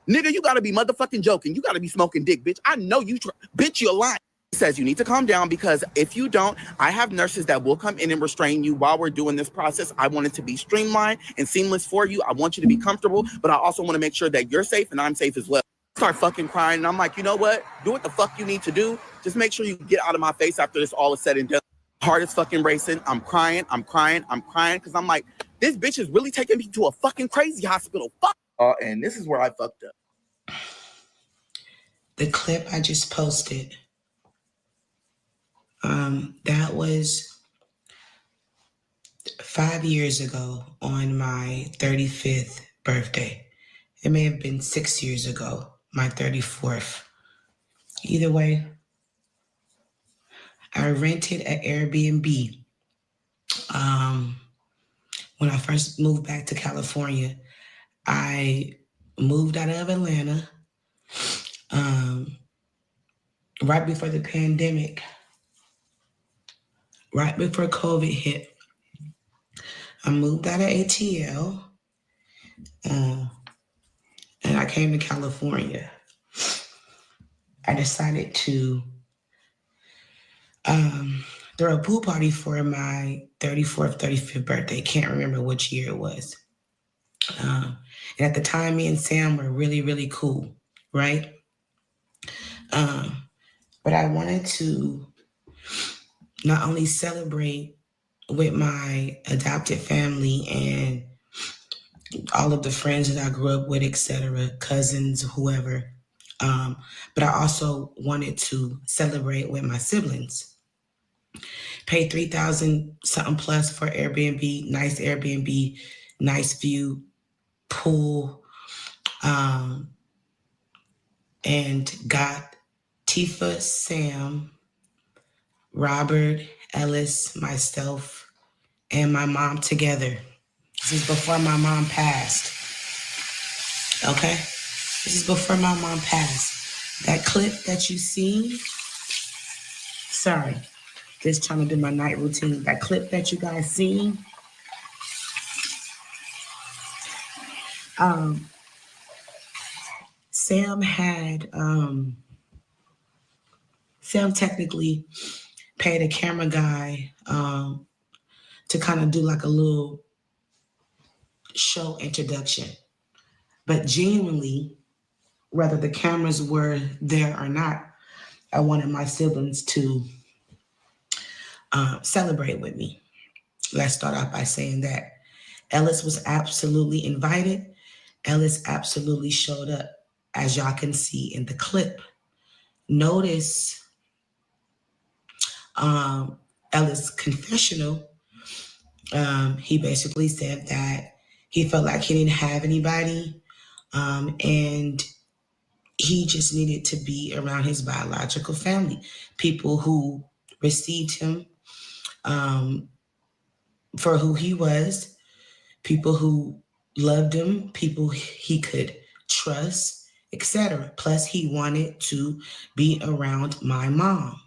Nigga, you gotta be motherfucking joking. You gotta be smoking dick, bitch. I know you, bitch, you're lying. He says you need to calm down, because if you don't, I have nurses that will come in and restrain you while we're doing this process. I want it to be streamlined and seamless for you. I want you to be comfortable, but I also want to make sure that you're safe and I'm safe as well. Start fucking crying, and I'm like, you know what? Do what the fuck you need to do. Just make sure you get out of my face after this all is said and done. Heart is fucking racing. I'm crying, because I'm like, this bitch is really taking me to a fucking crazy hospital. Fuck. And this is where I fucked up. The clip I just posted, that was 5 years ago on my 35th birthday. It may have been 6 years ago, my 34th. Either way, I rented an Airbnb. When I first moved back to California, I moved out of Atlanta right before the pandemic, right before COVID hit. I moved out of ATL and I came to California. I decided to throw a pool party for my 34th, 35th birthday. Can't remember which year it was. And at the time, me and Sam were really, really cool, right? But I wanted to not only celebrate with my adopted family and all of the friends that I grew up with, etc., cousins, whoever, but I also wanted to celebrate with my siblings. Pay $3,000 something plus for Airbnb, nice view, pool, and got Tifa, Sam, Robert, Ellis, myself, and my mom together. This is before my mom passed. Okay? This is before my mom passed. That clip that you see, sorry, just trying to do my night routine. That clip that you guys seen, Sam technically paid a camera guy to kind of do like a little show introduction. But genuinely, whether the cameras were there or not, I wanted my siblings to celebrate with me. Let's start off by saying that. Ellis was absolutely invited. Ellis absolutely showed up, as y'all can see in the clip. Notice Ellis' confessional. He basically said that he felt like he didn't have anybody, and he just needed to be around his biological family, people who received him for who he was, people who loved him, people he could trust, etc. Plus, he wanted to be around my mom.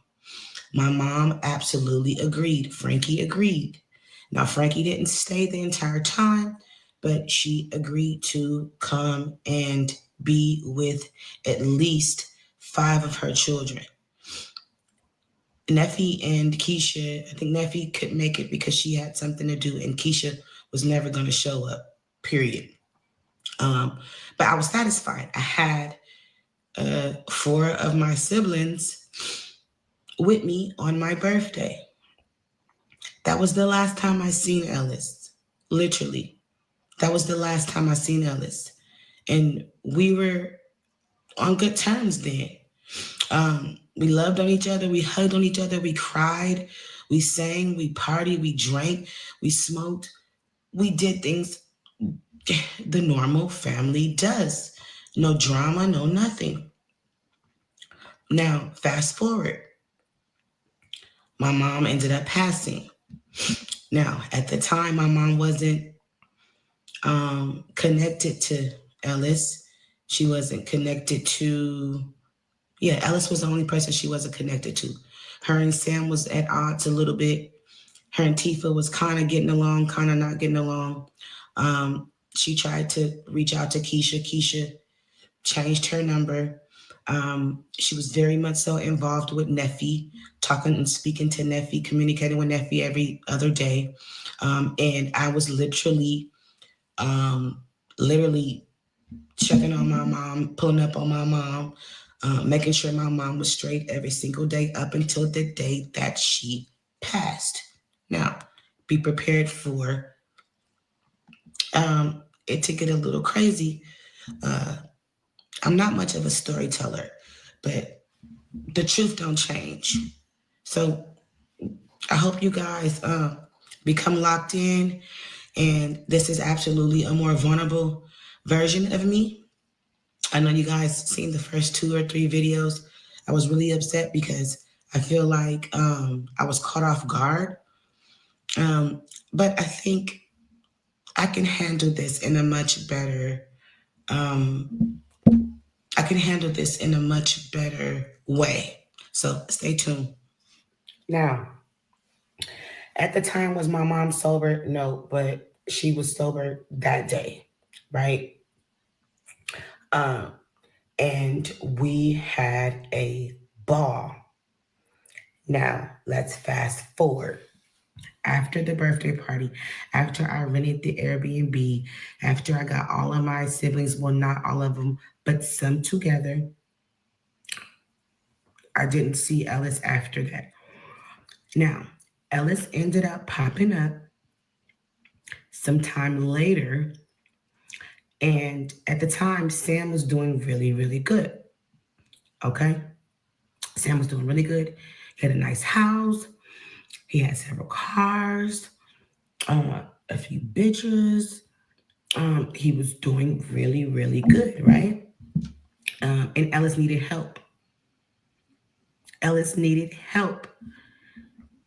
My mom absolutely agreed. Frankie agreed. Now, Frankie didn't stay the entire time, but she agreed to come and be with at least 5 of her children. Neffy and Keyshia, I think Neffy couldn't make it because she had something to do, and Keyshia was never going to show up, period. But I was satisfied. I had 4 of my siblings with me on my birthday. That was the last time I seen Ellis. Literally. That was the last time I seen Ellis. And we were on good terms then. We loved on each other. We hugged on each other. We cried. We sang. We partied. We drank. We smoked. We did things the normal family does. No drama, no nothing. Now, fast forward, my mom ended up passing. Now, at the time, my mom wasn't connected to Ellis. She wasn't connected to, yeah, Ellis was the only person she wasn't connected to. Her and Sam was at odds a little bit. Her and Tifa was kind of getting along, kind of not getting along. She tried to reach out to Keyshia. Keyshia changed her number. She was very much so involved with Neffy, talking and speaking to Neffy, communicating with Neffy every other day. And I was literally checking on my mom, pulling up on my mom, making sure my mom was straight every single day up until the day that she passed. Now, be prepared for it to get a little crazy. I'm not much of a storyteller, but the truth don't change. So I hope you guys become locked in, and this is absolutely a more vulnerable version of me. I know you guys seen the first 2 or 3 videos. I was really upset because I feel like I was caught off guard. But I think I can handle this in a much better way. So stay tuned. Now, at the time, was my mom sober? No, but she was sober that day, right? And we had a ball. Now, let's fast forward. After the birthday party, after I rented the Airbnb, after I got all of my siblings, well, not all of them, but some together, I didn't see Ellis after that. Now, Ellis ended up popping up sometime later. And at the time, Sam was doing really, really good. Okay? Sam was doing really good. He had a nice house. He had several cars, a few bitches. He was doing really, really good, right? And Ellis needed help. Ellis needed help.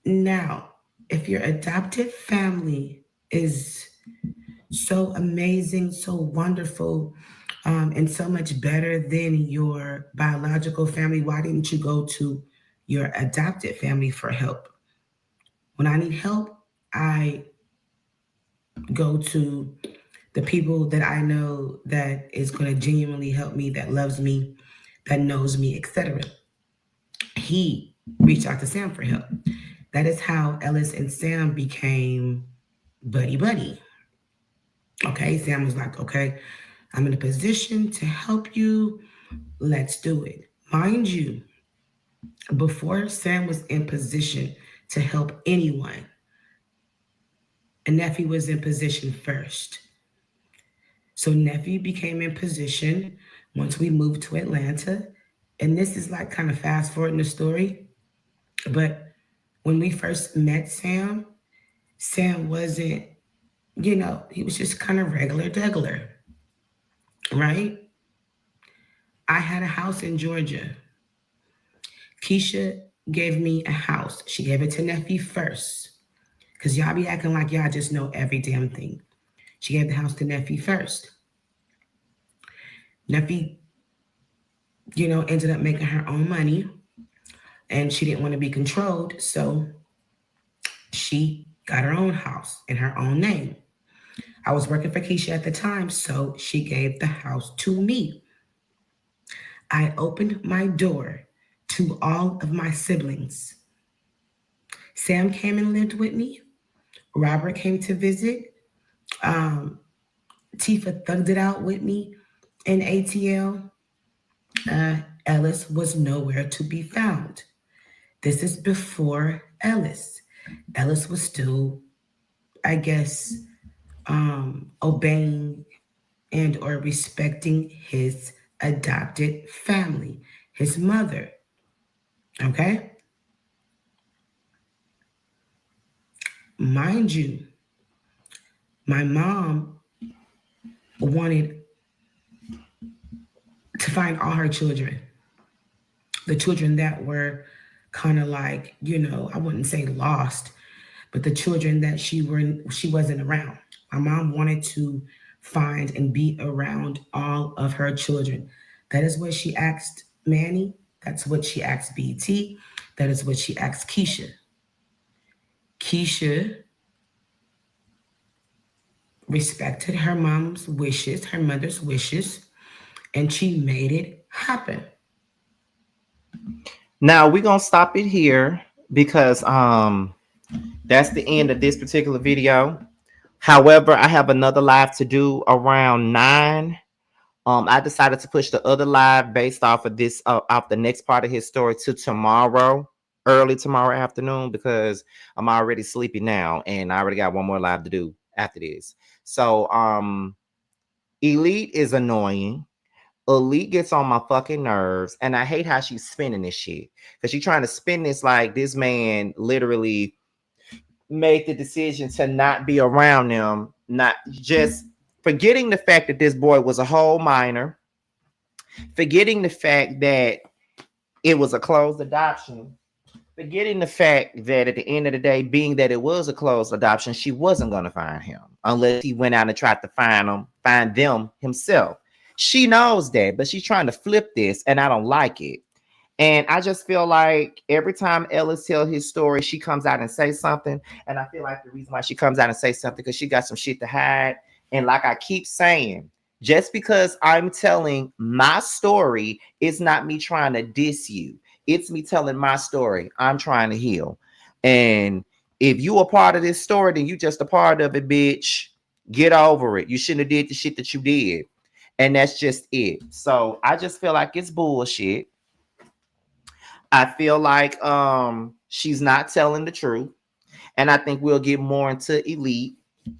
Now, if your adopted family is so amazing, so wonderful, and so much better than your biological family, why didn't you go to your adopted family for help? When I need help, I go to the people that I know that is going to genuinely help me, that loves me, that knows me, etc. He reached out to Sam for help. That is how Ellis and Sam became buddy. Okay, Sam was like, okay, I'm in a position to help you. Let's do it. Mind you, before Sam was in position to help anyone, Neffy was in position first. So Neffy became in position once we moved to Atlanta. And this is like kind of fast forwarding the story. But when we first met Sam, Sam wasn't, he was just kind of regular degular, right? I had a house in Georgia. Keyshia gave me a house. She gave it to Neffy first. Because y'all be acting like y'all just know every damn thing. She gave the house to Neffy first. Neffy, ended up making her own money. And she didn't want to be controlled. So she got her own house in her own name. I was working for Keyshia at the time, so she gave the house to me. I opened my door to all of my siblings. Sam came and lived with me. Robert came to visit. Tifa thugged it out with me in ATL. Ellis was nowhere to be found. This is before Ellis. Ellis was still, I guess, obeying and or respecting his adopted family, his mother. Okay? Mind you, my mom wanted to find all her children. the children that were kind of like, I wouldn't say lost, but the children that she wasn't around. My mom wanted to find and be around all of her children. That is what she asked Manny. That's what she asked BT. That is what she asked Keyshia. Keyshia respected her mom's wishes, her mother's wishes, and she made it happen. Now we're gonna stop it here because that's the end of this particular video. However, I have another live to do around 9. I decided to push the other live based off of this, off the next part of his story to tomorrow, early tomorrow afternoon, because I'm already sleepy now and I already got one more live to do after this. So, Elite is annoying. Elite gets on my fucking nerves, and I hate how she's spinning this shit because she's trying to spin this like this man literally made the decision to not be around them, not just forgetting the fact that this boy was a whole minor, forgetting the fact that it was a closed adoption, forgetting the fact that at the end of the day, being that it was a closed adoption, she wasn't going to find him unless he went out and tried to find them himself. She knows that, but she's trying to flip this, and I don't like it. And I just feel like every time Ellis tells his story, she comes out and says something. And I feel like the reason why she comes out and says something because she got some shit to hide. And like I keep saying, just because I'm telling my story, it's not me trying to diss you. It's me telling my story. I'm trying to heal. And if you a part of this story, then you just a part of it, bitch. Get over it. You shouldn't have did the shit that you did. And that's just it. So I just feel like it's bullshit. I feel like she's not telling the truth. And I think we'll get more into Elite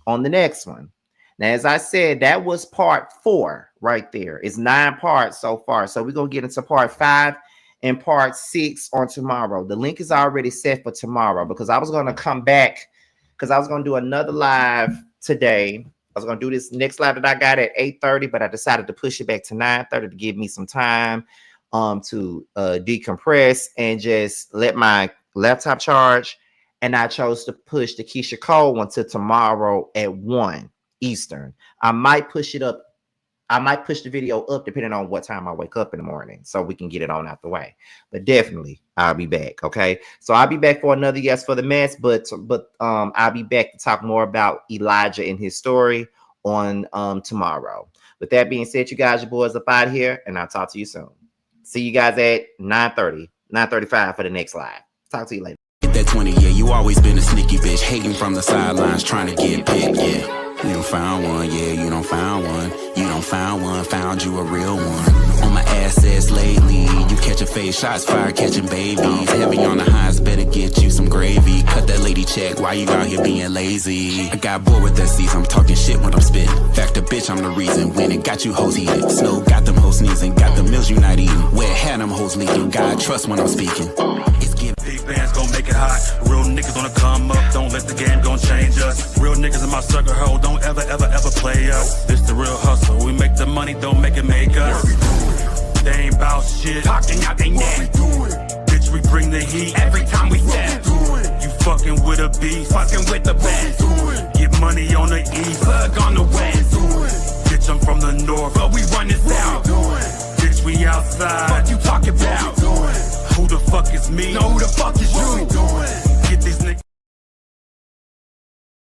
on the next one. Now, as I said, that was part 4 right there. It's 9 parts so far. So we're going to get into part 5 and part 6 on tomorrow. The link is already set for tomorrow because I was going to come back because I was going to do another live today. I was going to do this next live that I got at 8:30, but I decided to push it back to 9:30 to give me some time to decompress and just let my laptop charge. And I chose to push the Keyshia Cole one to tomorrow at 1 Eastern. I might push it up. I might push the video up depending on what time I wake up in the morning so we can get it on out the way. But definitely I'll be back. Okay. So I'll be back for another Yes for the Mess, but I'll be back to talk more about Elijah and his story on tomorrow. With that being said, you guys, your boys up out here, and I'll talk to you soon. See you guys at 9:30, 9:35 for the next live. Talk to you later. Get that 20, yeah, you always been a sneaky bitch, hating from the sidelines, trying to get picked, yeah. You don't found one, yeah, you don't found one. You don't found one, found you a real one. On my assets lately, you catching face shots, fire catching babies. Heavy on the highs, better get you some gravy. Cut that lady check, why you out here being lazy? I got bored with that season, I'm talking shit when I'm spitting. Fact the bitch, I'm the reason, when it got you hoes heated. Snow got them hoes sneezing, got the meals you not eating. Where had them hoes leaking, God trust when I'm speaking. It's giving. Big bands gon' make it hot. Real niggas gonna come up, don't let the game gon' change us. Real niggas in my circle, ho, don't ever play us. This the real hustle, we make the money, don't make it make us. They ain't bout shit, talking out they neck. Bitch, we bring the heat every time we step. You fucking with a beast, fucking with the best. Get money on the east, plug on the west. Bitch, I'm from the north, but we run it south. Bitch, we outside, what you talking about? Who the fuck is me? No, who the fuck is